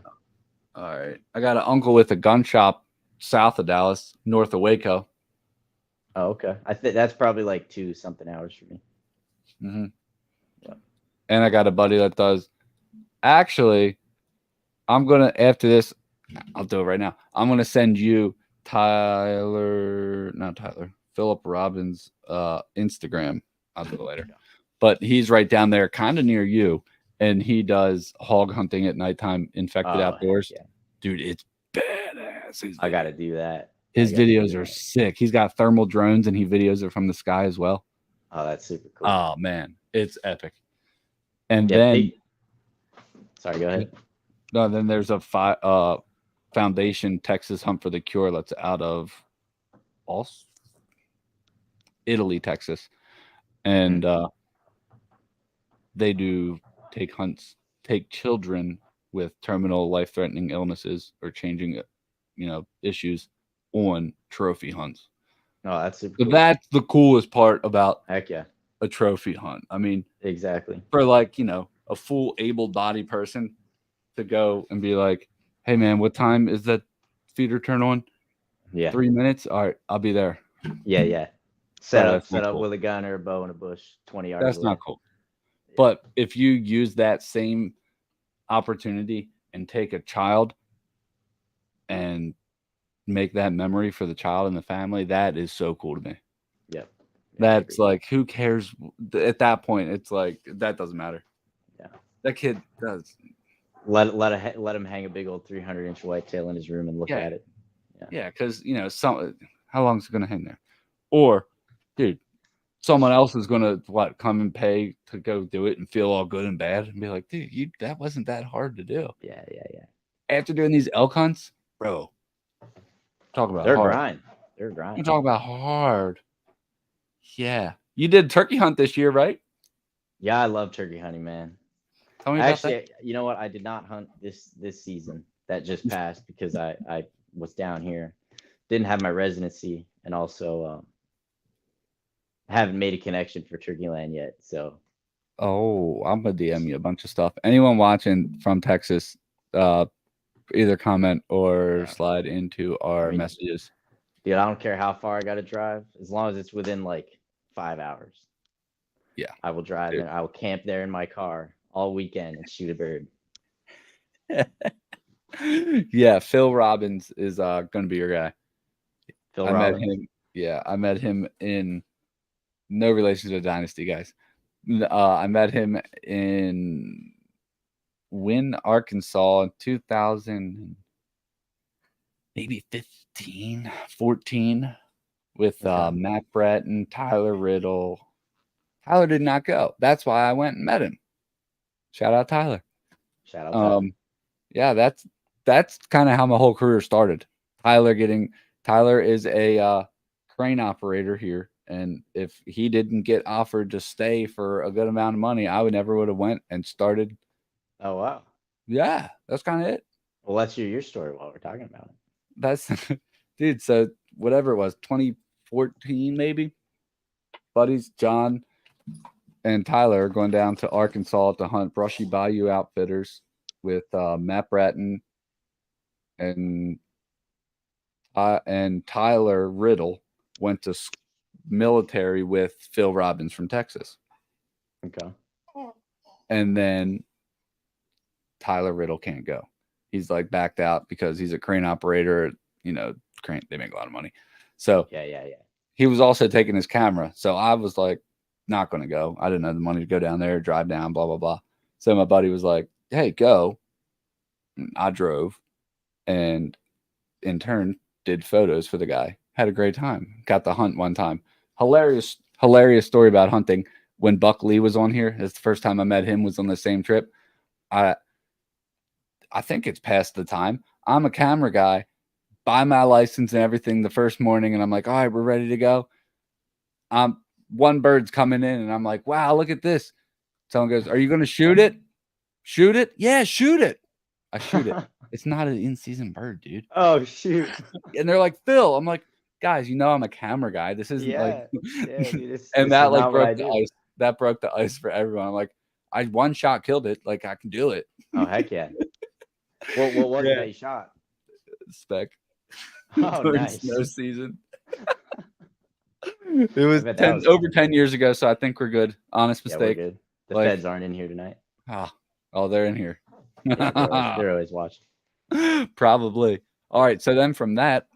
All right. I got an uncle with a gun shop south of Dallas, north of Waco. Oh, okay. I think that's probably like 2-something hours for me. Mm-hmm. Yep. And I got a buddy that does. Actually, I'm gonna after this. I'll do it right now. I'm gonna send you Philip Robbins' Instagram. I'll do it later. But he's right down there, kind of near you, and he does hog hunting at nighttime, infected outdoors. Yeah. Dude, it's badass. I got to do that. His videos are sick. He's got thermal drones, and he videos it from the sky as well. Oh, that's super cool. Oh man, it's epic. And Yeah, then, sorry, go ahead. No, then there's a foundation, Texas Hunt for the Cure, that's out of Italy, Texas, and they do take children with terminal, life-threatening illnesses or changing, issues on trophy hunts. Oh, that's super So cool. that's the coolest part about Heck yeah. a trophy hunt. I mean, exactly. For a full able-bodied person to go and be like, hey man, what time is that feeder turn on? Yeah. 3 minutes. All right, I'll be there. Yeah. Set up cool. with a gun or a bow in a bush 20 yards That's away. not cool. Yeah. But if you use that same opportunity and take a child and make that memory for the child and the family, that is so cool to me. Yep. That's like, who cares at that point? It's like, that doesn't matter. Yeah. That kid does. Let him hang a big old 300-inch whitetail in his room and look at it. Yeah, because how long is it gonna hang there? Or, dude, someone else is gonna come and pay to go do it and feel all good and bad and be like, dude, that wasn't that hard to do. Yeah. After doing these elk hunts, bro, talk about They're hard. grind. They're grind. You talk about hard. Yeah, you did turkey hunt this year, right? Yeah, I love turkey hunting, man. Tell me about that. You know what? I did not hunt this season that just passed because I was down here, didn't have my residency, and also haven't made a connection for turkey land yet. So, I'm gonna DM you a bunch of stuff. Anyone watching from Texas, either comment or slide into our messages. Dude, I don't care how far I got to drive, as long as it's within like 5 hours. Yeah, I will drive there. I will camp there in my car all weekend and shoot a bird. Yeah, Phil Robbins is gonna be your guy. Phil Robbins. Met him. Yeah, I met him in no relation to Dynasty, guys. I met him in Wynne, Arkansas in 2000, maybe 15, 14, with Matt Bratton, Tyler Riddle. Tyler did not go. That's why I went and met him. Shout out Tyler. Shout out Tyler. Yeah, that's kind of how my whole career started. Tyler is a crane operator here, and if he didn't get offered to stay for a good amount of money, I never would have went and started. Oh wow. Yeah, that's kind of it. Well, let's hear your story while we're talking about it. That's dude. So whatever it was, 2014 maybe. buddies John and Tyler are going down to Arkansas to hunt Brushy Bayou Outfitters with Matt Bratton and Tyler Riddle went to military with Phil Robbins from Texas. Okay. And then Tyler Riddle can't go. He's like backed out because he's a crane operator. You know, crane, they make a lot of money. So Yeah. he was also taking his camera. So I was like, not going to go. I didn't have the money to go down there, drive down, blah, blah, blah. So my buddy was like, hey, go. And I drove and in turn did photos for the guy. Had a great time. Got to hunt one time. Hilarious story about hunting. When Buck Lee was on here, it's the first time I met him, was on the same trip. I think it's past the time. I'm a camera guy, buy my license and everything the first morning, and I'm like, all right, we're ready to go. One bird's coming in, and I'm like, wow, look at this. Someone goes, are you going to shoot it? Shoot it? Yeah, shoot it. I shoot it. It's not an in-season bird, dude. Oh, shoot. And they're like, Phil. I'm like, guys, you know I'm a camera guy. This isn't like yeah, dude, and that like broke the ice. That broke the ice for everyone. I'm like, I one shot killed it. Like I can do it. Oh, heck yeah. What was it that you shot? Spec. Oh, nice. Snow season. It was over 10 years ago, so I think we're good. Honest mistake. We're good. The feds aren't in here tonight. Oh, they're in here. Yeah, they're always watching. Probably. All right. So then from that,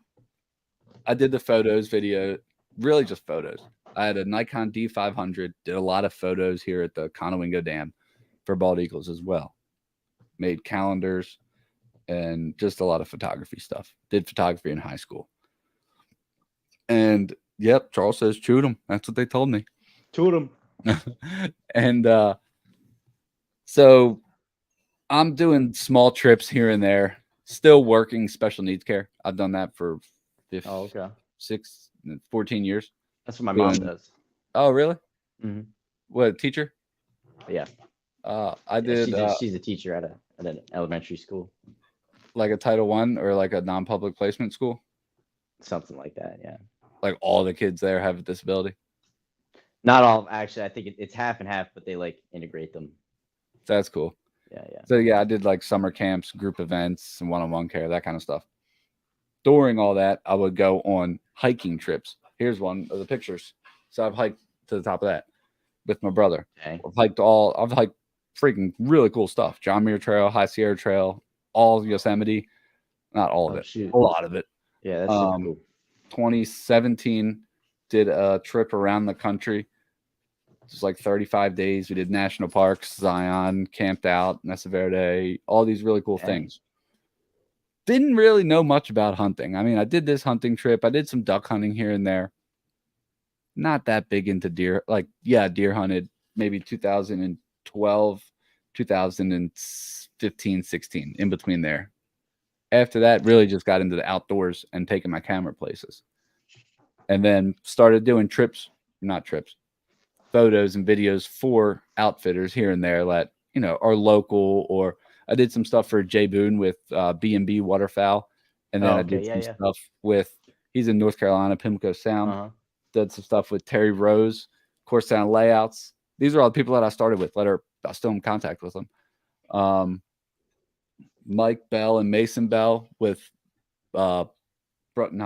I did the photos video, really just photos. I had a Nikon D500, did a lot of photos here at the Conowingo Dam for bald eagles as well. Made calendars and just a lot of photography stuff. Did photography in high school. And yep, Charles says shoot them. That's what they told me. Shoot them. And so I'm doing small trips here and there, still working special needs care. I've done that for 14 years. That's what my mom does. Oh, really? Mm-hmm. What, teacher? Yeah. I did. She's a teacher at an elementary school. Like a Title I or like a non-public placement school? Something like that, yeah. Like all the kids there have a disability? Not all, actually. I think it's half and half, but they like integrate them. That's cool. Yeah. So yeah, I did like summer camps, group events, and one-on-one care, that kind of stuff. During all that, I would go on hiking trips. Here's one of the pictures. So I've hiked to the top of that with my brother. Okay. I've hiked freaking really cool stuff. John Muir Trail, High Sierra Trail, all of Yosemite. Not all of it. Shoot. A lot of it. Yeah, that's super cool. 2017 did a trip around the country. It was like 35 days. We did national parks, Zion, camped out, Mesa Verde, all these really cool things. Didn't really know much about hunting. I mean, I did this hunting trip. I did some duck hunting here and there. Not that big into deer. Deer hunted maybe 2012, 2015, 16, in between there. After that, really just got into the outdoors and taking my camera places. And then started doing photos and videos for outfitters here and there that, you know, are local. Or I did some stuff for Jay Boone with B&B Waterfowl. And then I did some stuff with, he's in North Carolina, Pimlico Sound. Did some stuff with Terry Rose, Course Sound Layouts. These are all the people that I started with, I'm still in contact with them. Mike Bell and Mason Bell with not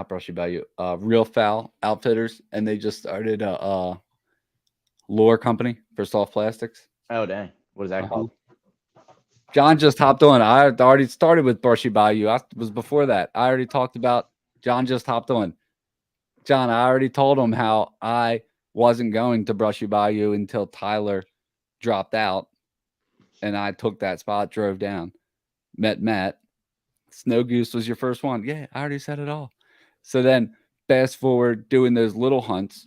Brushy Bayou, Real Foul Outfitters, and they just started a lure company for soft plastics. Oh, dang. What is that called? John just hopped on. I already started with Brushy Bayou. I was before that. I already talked about John just hopped on. John, I already told him how I wasn't going to Brushy Bayou until Tyler dropped out, and I took that spot, drove down, met Matt. Snow Goose was your first one. Yeah, I already said it all. So then fast forward doing those little hunts,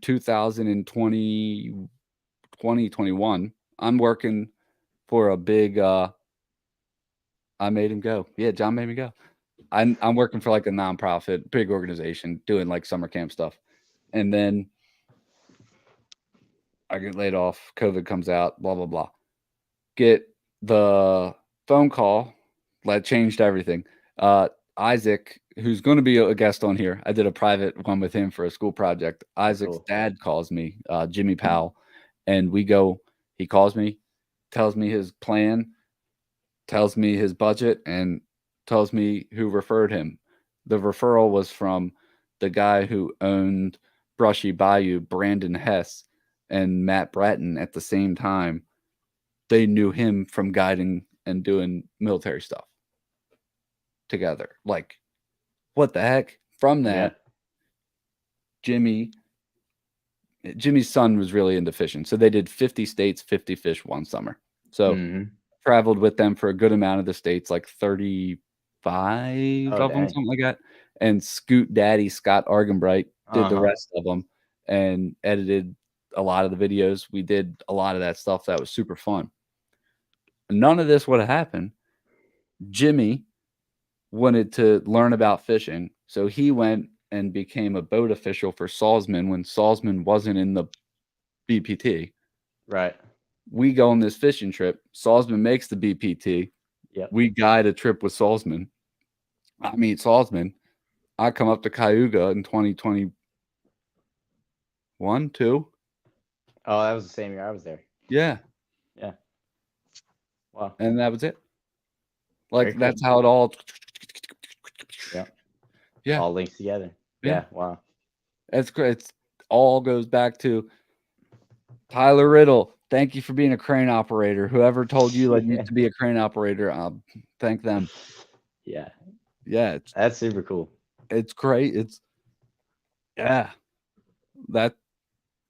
2020, 2021, I'm working for a big, I made him go. Yeah, John made me go. I'm working for like a nonprofit, big organization doing like summer camp stuff. And then I get laid off. COVID comes out, blah, blah, blah. Get the phone call that changed everything. Isaac, who's going to be a guest on here. I did a private one with him for a school project. Isaac's Cool. dad calls me, Jimmy Powell, and we go. He calls me, tells me his plan, tells me his budget, and tells me who referred him. The referral was from the guy who owned Brushy Bayou, Brandon Hess, and Matt Bratton at the same time. They knew him from guiding and doing military stuff together. Like, what the heck? From that, Jimmy's son was really into fishing. So they did 50 states, 50 fish one summer. So traveled with them for a good amount of the states, like 35 of them, something like that. And Scoot Daddy, Scott Argenbright, did the rest of them and edited a lot of the videos. We did a lot of that stuff. That was super fun. None of this would have happened. Jimmy wanted to learn about fishing. So he went and became a boat official for Salzman when Salzman wasn't in the BPT. Right. We go on this fishing trip. Salzman makes the BPT. Yep. We guide a trip with Salzman. I meet Salzman. I come up to Cayuga in 2021, 2. Oh, that was the same year I was there. Yeah. Yeah. Wow. And that was it. Like, Very that's cool. how it all. Yeah. Yeah. All links together. Yeah. Wow. That's great. It's all goes back to Tyler Riddle. Thank you for being a crane operator. Whoever told you I need to be a crane operator, thank them. Yeah. Yeah. That's super cool. It's great. That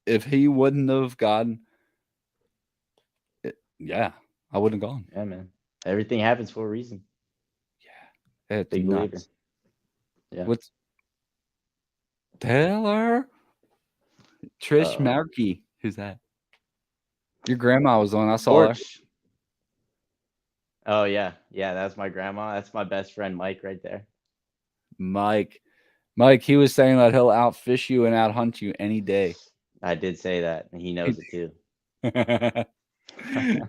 if he wouldn't have gotten it, I wouldn't have gone. Yeah, man. Everything happens for a reason. Yeah. It's Big nuts. believer. Yeah. What's Taylor? Trish Markey. Who's that? Your grandma was on. I saw her. Oh, yeah. Yeah, that's my grandma. That's my best friend, Mike, right there. Mike, he was saying that he'll outfish you and outhunt you any day. I did say that, and he knows it too.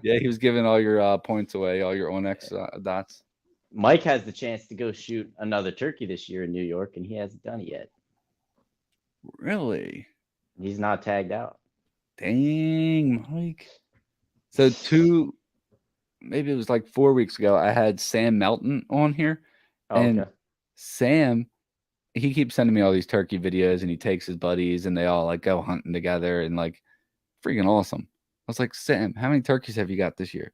Yeah, he was giving all your points away, all your Onyx dots. Mike has the chance to go shoot another turkey this year in New York, and he hasn't done it yet. Really? He's not tagged out. Dang, Mike. So maybe it was like 4 weeks ago, I had Sam Melton on here. And Sam, he keeps sending me all these turkey videos, and he takes his buddies and they all like go hunting together and like freaking awesome. I was like, Sam, how many turkeys have you got this year?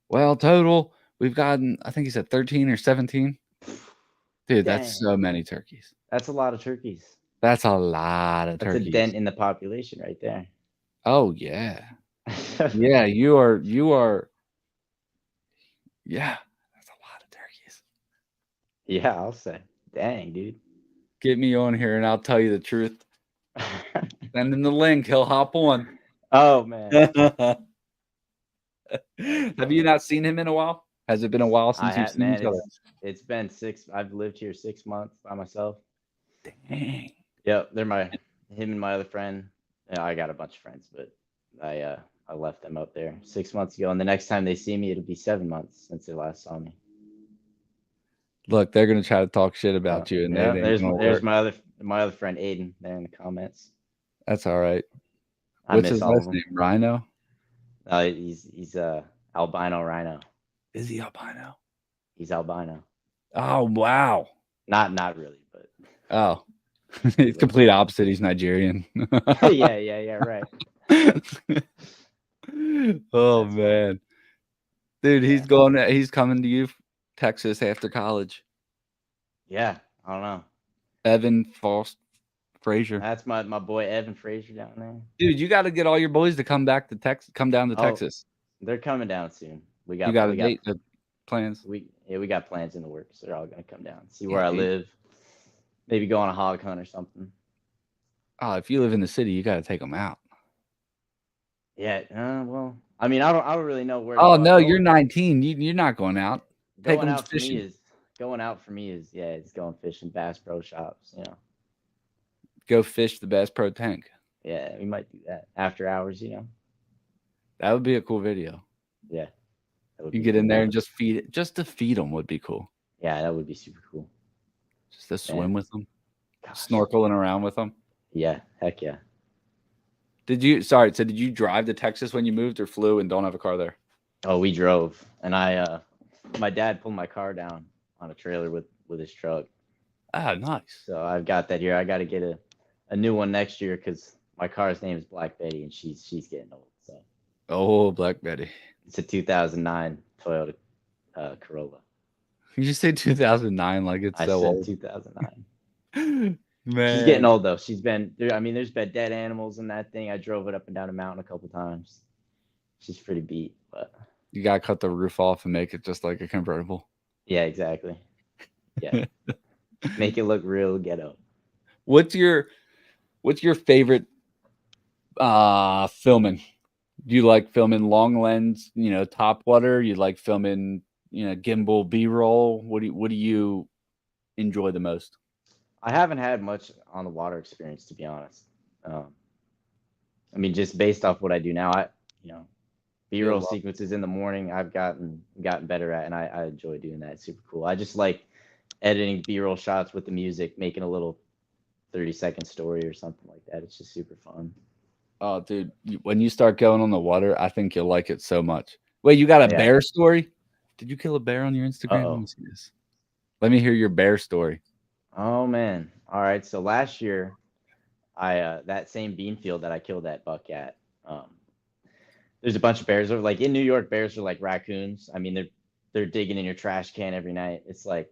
Well, total, we've gotten, I think he said 13 or 17. Dude, that's so many turkeys. That's a lot of turkeys. That's a lot of turkeys. That's a dent in the population right there. Oh, yeah. Yeah, you are. Yeah, that's a lot of turkeys. Yeah, I'll say. Dang, dude. Get me on here and I'll tell you the truth. Send him the link. He'll hop on. Oh, man. Have you not seen him in a while? Has it been a while since you've seen each other? It's been 6. I've lived here 6 months by myself. Dang. Yep, they're him and my other friend. Yeah, I got a bunch of friends, but I left them up there 6 months ago, and the next time they see me, it'll be 7 months since they last saw me. Look, they're gonna try to talk shit about you, and there's my other friend Aiden there in the comments. That's all right. What's his last name? Rhino? He's albino rhino. Is he albino? He's albino. Oh wow. Not really, but he's complete opposite. He's Nigerian. yeah, right. Oh man, dude, he's coming to you, Texas, after college. Yeah, I don't know. Evan Frazier. That's my boy Evan Frazier down there. Dude, you got to get all your boys to come down to Texas. They're coming down soon. We got plans. We got plans in the works. They're all gonna come down, see where I live. Maybe go on a hog hunt or something. Oh, if you live in the city, you got to take them out. Yeah. Well, I mean, I don't really know where. Oh no, you're 19. You're not going out. Going out for me is it's going fishing, Bass Pro Shops. You know. Go fish the Bass Pro tank. Yeah, we might do that after hours. You know. That would be a cool video. Yeah. You get in there and just feed it. Just to feed them would be cool. Yeah, that would be super cool. Just to swim with them, Gosh. snorkeling around with them. Yeah, heck yeah. So did you drive to Texas when you moved or flew and don't have a car there? Oh, we drove, and my dad pulled my car down on a trailer with his truck. Ah, nice. So I've got that here. I got to get a new one next year because my car's name is Black Betty, and she's getting old. So Oh, Black Betty. it's a 2009 Toyota Corolla. You just say 2009 like it's I so said old. 2009. Man. She's getting old though. She's been there. I mean, there's been dead animals in that thing. I drove it up and down a mountain a couple times. She's pretty beat, but You gotta cut the roof off and make it just like a convertible. yeah, exactly. Yeah, make it look real ghetto. What's your favorite filming? Do you like filming long lens, top water? You like filming, gimbal B-roll? What do you enjoy the most? I haven't had much on the water experience, to be honest. I mean, just based off what I do now, B-roll sequences in the morning, I've gotten better at, and I enjoy doing that. It's super cool. I just like editing B-roll shots with the music, making a little 30-second story or something like that. It's just super fun. Oh, dude, when you start going on the water, I think you'll like it so much. Wait, you got a bear story? Did you kill a bear on your Instagram? Let me see this. Let me hear your bear story. Oh man. All right. So last year, I that same bean field that I killed that buck at, there's a bunch of bears. Like in New York, bears are like raccoons. I mean, they're digging in your trash can every night. It's like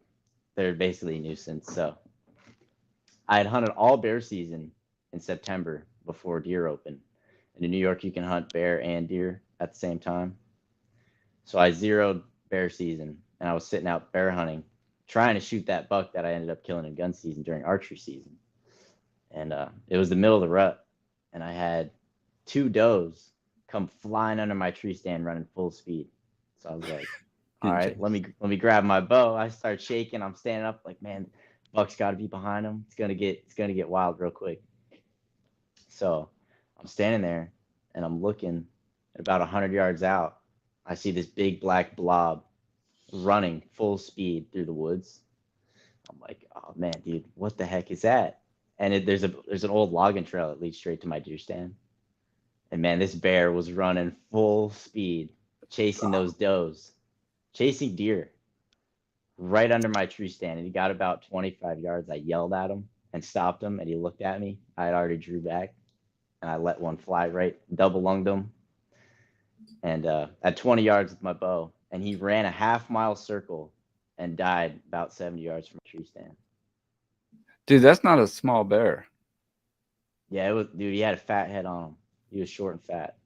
they're basically a nuisance. So I had hunted all bear season in September before deer open. And in New York, you can hunt bear and deer at the same time. So I zeroed bear season, and I was sitting out bear hunting, trying to shoot that buck that I ended up killing in gun season during archery season. And it was the middle of the rut, and I had 2 does come flying under my tree stand running full speed. So I was like, all right, let me grab my bow. I start shaking. I'm standing up like, man, buck's got to be behind him. It's gonna get wild real quick. So I'm standing there and I'm looking at about 100 yards out. I see this big black blob running full speed through the woods. I'm like, oh man, dude, what the heck is that? And there's an old logging trail that leads straight to my deer stand. And man, this bear was running full speed, chasing those does, chasing deer right under my tree stand. And he got about 25 yards. I yelled at him and stopped him, and he looked at me. I had already drew back, and I let one fly right, double lunged him. And at 20 yards with my bow, and he ran a half-mile circle and died about 70 yards from a tree stand. Dude, that's not a small bear. Yeah, it was, dude. He had a fat head on him. He was short and fat.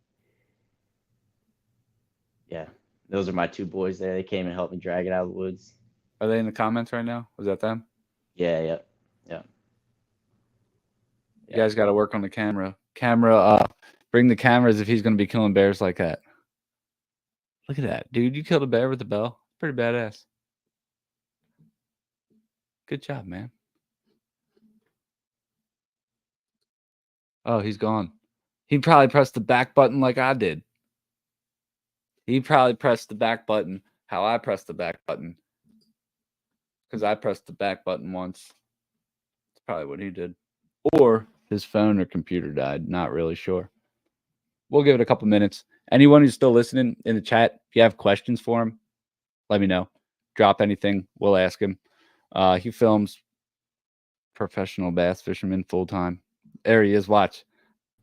Yeah, those are my 2 boys there. They came and helped me drag it out of the woods. Are they in the comments right now? Was that them? Yeah. You guys got to work on the camera. Bring the cameras if he's going to be killing bears like that. Look at that, dude. You killed a bear with a bow. Pretty badass. Good job, man. Oh, he's gone. He probably pressed the back button like I did. He probably pressed the back button how I pressed the back button. Because I pressed the back button once. That's probably what he did. Or his phone or computer died. Not really sure. We'll give it a couple minutes. Anyone who's still listening in the chat, if you have questions for him, let me know. Drop anything. We'll ask him. He films professional bass fisherman full-time. There he is. Watch.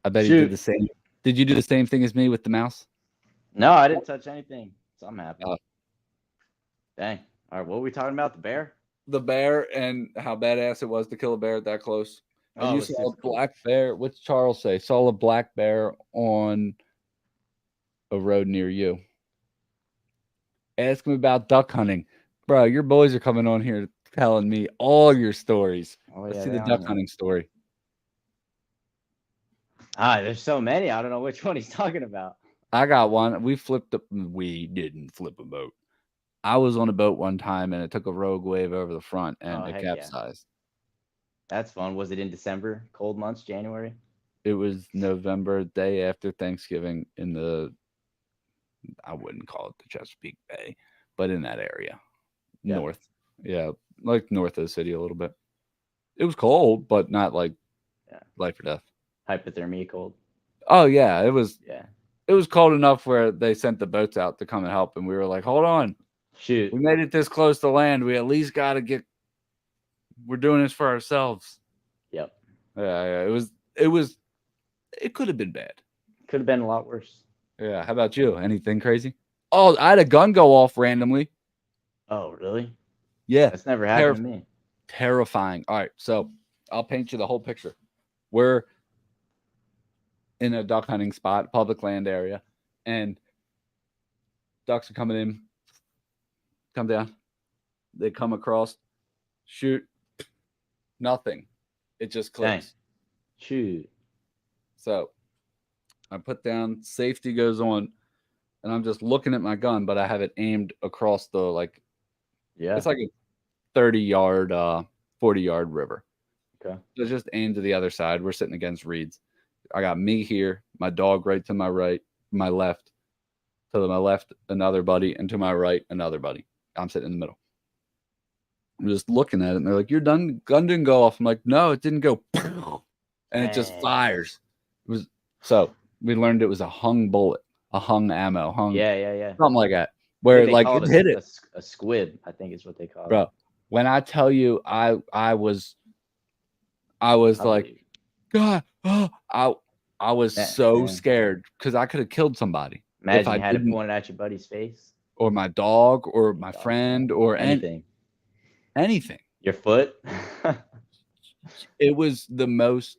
I bet he did the same. Did you do the same thing as me with the mouse? No, I didn't touch anything. So I'm happy. Dang. All right, what were we talking about? The bear? The bear and how badass it was to kill a bear that close. Oh, you saw a black bear. What's Charles say? Saw a black bear on a road near you. Ask him about duck hunting. Bro, your boys are coming on here telling me all your stories. Let's see the duck hunting story. There's so many. I don't know which one he's talking about. I got one. We didn't flip a boat. I was on a boat one time and it took a rogue wave over the front and it capsized. Yeah. That's fun. Was it in December? Cold months, January? It was November, day after Thanksgiving I wouldn't call it the Chesapeake Bay, but in that area. Yeah. North. Yeah, like north of the city a little bit. It was cold, but not like life or death. Hypothermia cold. Oh yeah, it was. Yeah. It was cold enough where they sent the boats out to come and help, and we were like, "Hold on, Shoot. we made it this close to land. We at least got to get. We're doing this for ourselves." Yep. Yeah. It was. It could have been bad. Could have been a lot worse. Yeah. How about you? Anything crazy? Oh, I had a gun go off randomly. Oh, really? Yeah. That's never happened to me. Terrifying. All right, so I'll paint you the whole picture. We're in a duck hunting spot, public land area, and ducks are coming in, come down, they come across, shoot, nothing. It just clicks. Dang. Shoot. So I put down, safety goes on, and I'm just looking at my gun, but I have it aimed across the it's like a 30-yard, 40-yard river. Okay. So just aimed to the other side. We're sitting against reeds. I got me here, my dog right to my right, my left, to my left, another buddy, and to my right, another buddy. I'm sitting in the middle. I'm just looking at it, and they're like, "You're done? Gun didn't go off." I'm like, "No, it didn't go." And it just fires. It was so we learned it was a hung bullet, a hung ammo, Yeah. something like that. Where like it hit it. A squib, I think is what they call it. Bro, when I tell you, I was like, God, I was so scared because I could have killed somebody. Imagine you had it pointed at your buddy's face, or my dog, or my friend, or anything. Your foot. It was the most.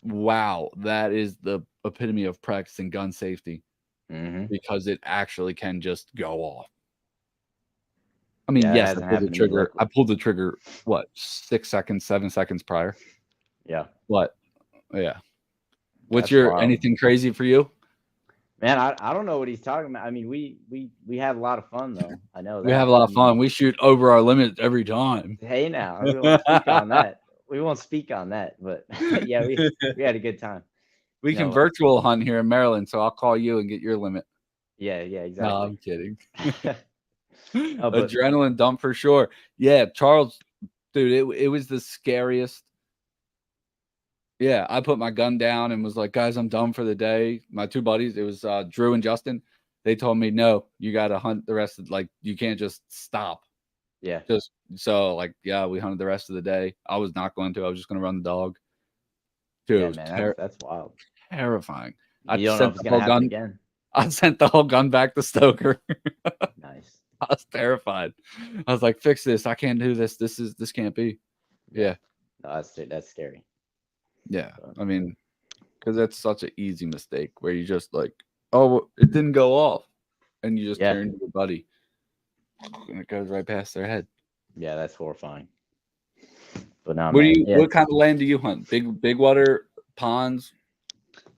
Wow, that is the epitome of practicing gun safety, because it actually can just go off. I mean, yes, I pulled the trigger. What, 6 seconds, 7 seconds prior? Yeah. What? Yeah. What's anything crazy for you? Man, I don't know what he's talking about. I mean, we have a lot of fun though. I know that. We have a lot of fun. We shoot over our limit every time. Hey, now we won't speak on that. We won't speak on that, but yeah, we had a good time. We can virtual hunt here in Maryland, so I'll call you and get your limit. Yeah, exactly. No, I'm kidding. Adrenaline dump for sure. Yeah, Charles, dude, it was the scariest. Yeah, I put my gun down and was like, "Guys, I'm done for the day." My two buddies, it was Drew and Justin. They told me, "No, you got to hunt the rest of you can't just stop." Yeah. Just so we hunted the rest of the day. I was not going to. I was just going to run the dog. Dude, yeah, man, that's wild. Terrifying. You don't know if it's going to happen again. I sent the whole gun back to Stoker. Nice. I was terrified. I was like, "Fix this. I can't do this. This can't be." Yeah. No, that's scary. Yeah. I mean, because that's such an easy mistake where you just like, "Oh, it didn't go off," and you just turn to your buddy, and it goes right past their head. Yeah, that's horrifying. But now, what kind of land do you hunt? Big water, ponds?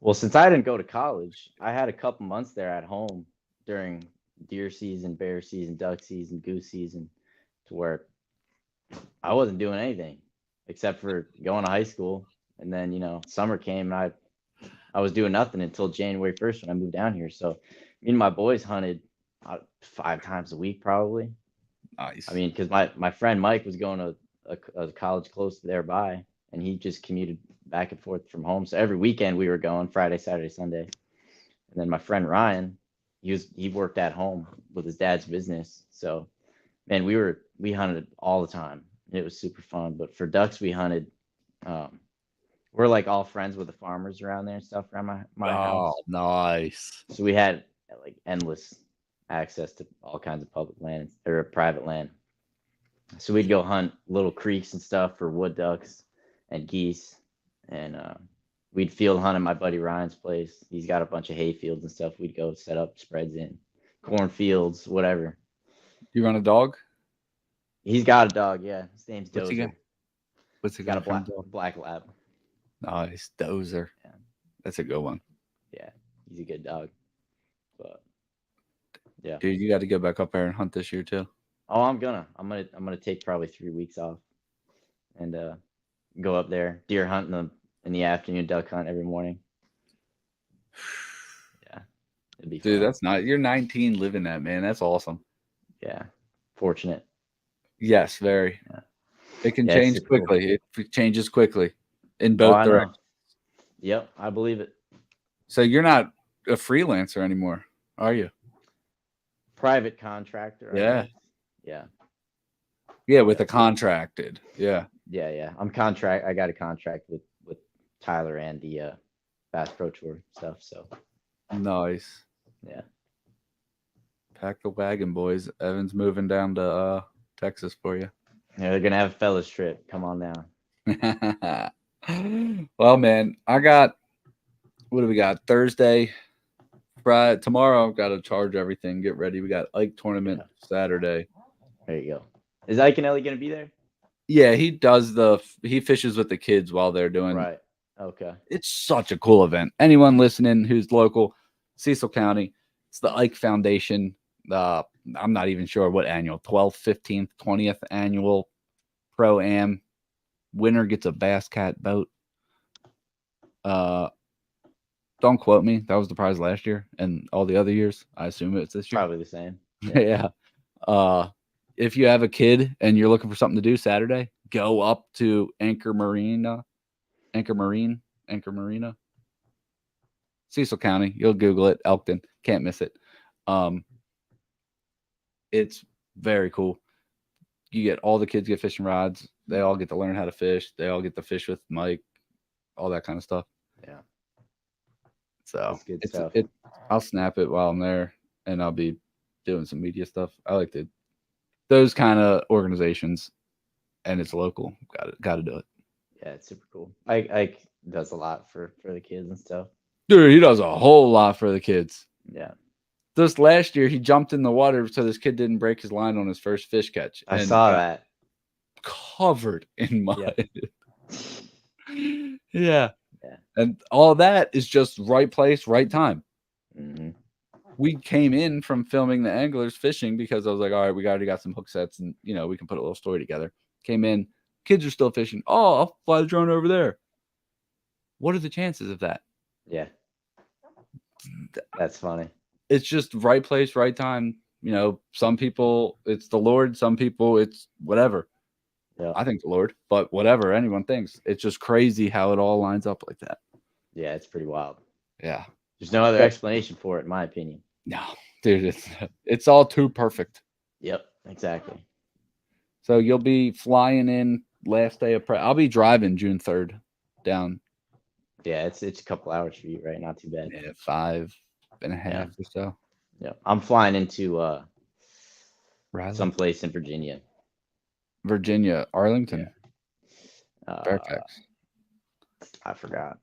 Well, since I didn't go to college, I had a couple months there at home during deer season, bear season, duck season, goose season, to where I wasn't doing anything except for going to high school. And then, summer came and I was doing nothing until January 1st when I moved down here. So me and my boys hunted 5 times a week, probably. Nice. I mean, because my friend Mike was going to a college close to thereby, and he just commuted back and forth from home. So every weekend we were going, Friday, Saturday, Sunday. And then my friend Ryan, he worked at home with his dad's business. So, man, we hunted all the time. It was super fun. But for ducks, we hunted. We're like all friends with the farmers around there and stuff around my house. Oh, nice. So we had like endless access to all kinds of public land or private land. So we'd go hunt little creeks and stuff for wood ducks and geese. And we'd field hunt at my buddy Ryan's place. He's got a bunch of hay fields and stuff. We'd go set up spreads in cornfields, whatever. You run a dog? He's got a dog, yeah. His name's Dozer. What's he got? A black lab. Nice, Dozer. Yeah. That's a good one. Yeah, he's a good dog. But yeah, dude, you got to go back up there and hunt this year too. Oh, I'm gonna take probably 3 weeks off and go up there, deer hunt in the afternoon, duck hunt every morning. Yeah, it'd be dude. fun. That's not. You're 19, living that, man. That's awesome. Yeah, fortunate. Yes, very. Yeah. It can Yeah, it's change super cool. quickly. It changes quickly in Oh, both I know. directions. Yep, I believe it. So you're not a freelancer anymore, are you? Private contractor, I Yeah. guess. Yeah. Yeah, with Yeah. a contracted. Yeah. Yeah. I got a contract with Tyler and the Bass Pro Tour stuff. So Nice. yeah. Pack the wagon, boys. Evan's moving down to Texas for you. Yeah, they're gonna have a fellas trip. Come on down. Well, man, I got what do we got? Thursday, Friday, tomorrow. I've got to charge everything. Get ready. We got Ike tournament Saturday. There you go. Is Ike and Ellie gonna be there? Yeah, he fishes with the kids while they're doing. Right. Okay. It's such a cool event. Anyone listening who's local, Cecil County, it's the Ike Foundation. I'm not even sure what annual, 12th, 15th, 20th annual Pro-Am. Winner gets a Bass Cat boat. Don't quote me. That was the prize last year and all the other years. I assume it's this year. Probably the same. Yeah. If you have a kid and you're looking for something to do Saturday, go up to Anchor Marina, Cecil County. You'll Google it. Elkton. Can't miss it. It's very cool. You get all the kids get fishing rods. They all get to learn how to fish. They all get to fish with Mike, all that kind of stuff. Yeah. So That's good stuff. I'll snap it while I'm there, and I'll be doing some media stuff. I like those kind of organizations, and it's local. Got to do it. Yeah, it's super cool. Ike does a lot for the kids and stuff. Dude, he does a whole lot for the kids. Yeah. This last year, he jumped in the water so this kid didn't break his line on his first fish catch. I saw that. Covered in mud. Yeah. Yeah. And all that is just right place, right time. Mm-hmm. We came in from filming the anglers fishing because I was like, all right, we already got some hook sets and, we can put a little story together. Came in, kids are still fishing. Oh, I'll fly the drone over there. What are the chances of that? Yeah. That's funny. It's just right place, right time. Some people it's the Lord, some people it's whatever. Yeah. I think the Lord, but whatever anyone thinks. It's just crazy how it all lines up like that. Yeah, it's pretty wild. Yeah. There's no other explanation for it, in my opinion. No, dude, it's all too perfect. Yep, exactly. So you'll be flying in last day of prep. I'll be driving June 3rd down. Yeah, it's a couple hours for you, right? Not too bad. Yeah, 5.5 or so. Yeah, I'm flying into Riley? someplace in Virginia. Virginia, Arlington, Fairfax. I forgot.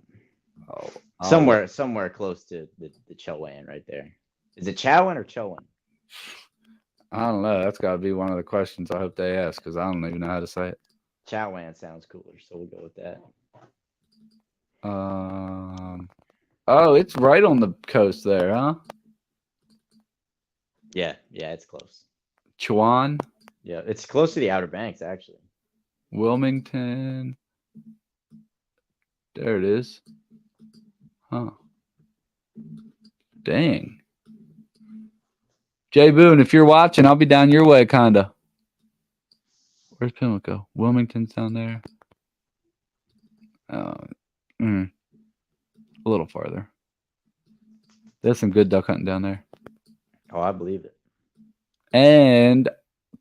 Oh, somewhere close to the Chowan right there. Is it Chowan or Chowan? I don't know. That's got to be one of the questions I hope they ask because I don't even know how to say it. Chowan sounds cooler, so we'll go with that. Oh, it's right on the coast there, huh? Yeah, it's close. Chuan, Yeah, it's close to the Outer Banks, actually. Wilmington. There it is. Huh. Dang. Jay Boone, if you're watching, I'll be down your way, kinda. Where's Pimlico? Wilmington's down there. A little farther. There's some good duck hunting down there. Oh, I believe it. And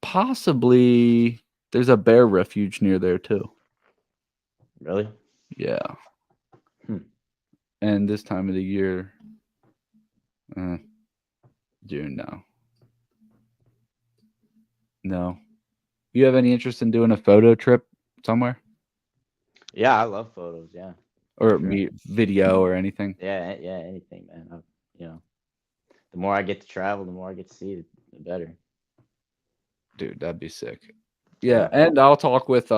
possibly there's a bear refuge near there too. Really? Yeah. And this time of the year, June, no. You have any interest in doing a photo trip somewhere? Yeah, I love photos. Yeah. Or video or anything? Yeah, anything, man. The more I get to travel, the more I get to see, the better. Dude, that'd be sick. Yeah, and I'll talk with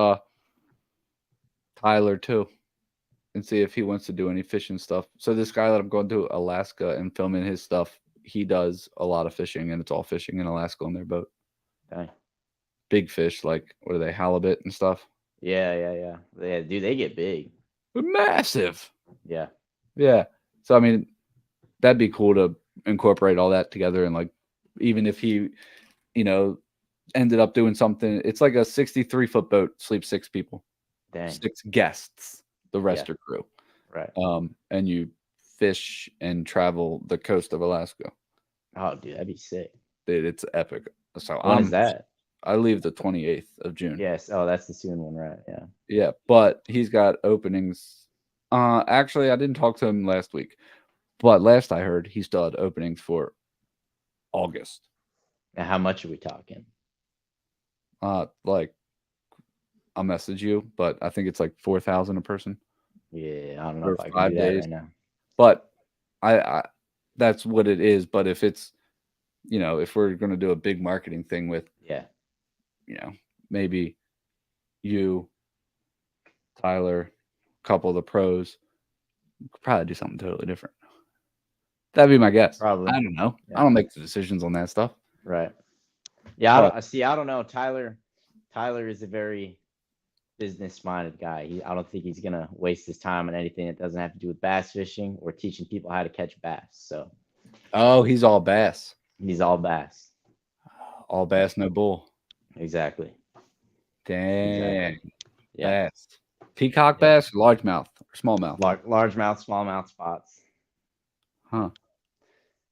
Tyler too and see if he wants to do any fishing stuff. So this guy that I'm going to Alaska and filming his stuff, he does a lot of fishing, and it's all fishing in Alaska on their boat. Okay. Big fish, like, what are they, halibut and stuff? Yeah. Dude, they get big. Massive. Yeah. Yeah. So, I mean, that'd be cool to incorporate all that together. And, like, even if he, ended up doing something. It's like a 63-foot boat, sleeps 6 people, Dang. 6 guests. The rest are crew. Right. And you fish and travel the coast of Alaska. Oh, dude, that'd be sick. Dude, it's epic. So When is that? I leave the 28th of June. Yes. Oh, that's the soon one, right? Yeah. Yeah, but he's got openings. Actually, I didn't talk to him last week, but last I heard, he still had openings for August. Now, how much are we talking? Like, I'll message you, but I think it's like 4,000 a person. Yeah, I don't know For if I can 5 do that days. right now. But I that's what it is. But if it's, if we're going to do a big marketing thing with, Yeah. Maybe you, Tyler, a couple of the pros, we could probably do something totally different. That'd be my guess. Probably. I don't know. Yeah. I don't make the decisions on that stuff. Right. Yeah, But- I don't know. Tyler is a very business-minded guy. I don't think he's gonna waste his time on anything that doesn't have to do with bass fishing or teaching people how to catch bass. So Oh, he's all bass. he's all bass. All bass, no bull. Exactly. Dang. Exactly. Yeah. Bass. Peacock Yeah. bass, largemouth, or smallmouth. Largemouth, smallmouth spots. Huh.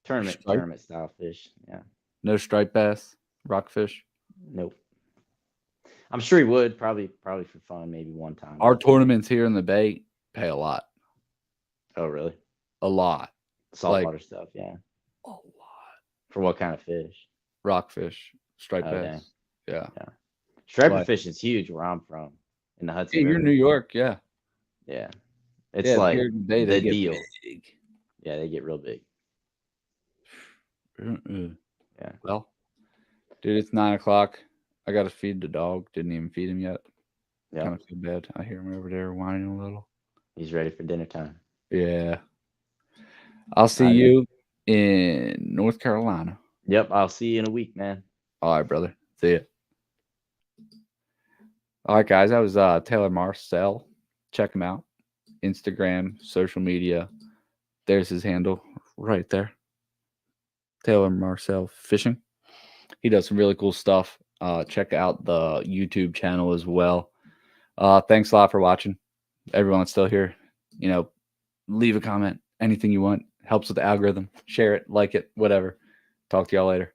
Tournament Stripe? style fish. Yeah. No striped bass, rockfish. Nope. I'm sure he would probably for fun, maybe one time. Our tournaments here in the Bay pay a lot. Oh, really? A lot. Saltwater stuff, yeah. A lot. For what kind of fish? Rockfish, striped Oh, bass. dang. Yeah. Striper But- fish is huge where I'm from, in the Hudson Hey, you're River. New York, yeah. Yeah. It's Yeah, like here in the Bay, they the get deal. big. Yeah, they get real big. Yeah. Well, dude, it's 9:00. I got to feed the dog. Didn't even feed him yet. Yeah. Kind of feel bad. I hear him over there whining a little. He's ready for dinner time. Yeah. I'll see you in North Carolina. Yep, I'll see you in a week, man. All right, brother. See ya. All right, guys. That was Taylor Marcel. Check him out. Instagram, social media. There's his handle right there. Taylor Marcel Fishing. He does some really cool stuff. Check out the YouTube channel as well. Thanks a lot for watching. Everyone that's still here, leave a comment. Anything you want. Helps with the algorithm. Share it, like it, whatever. Talk to y'all later.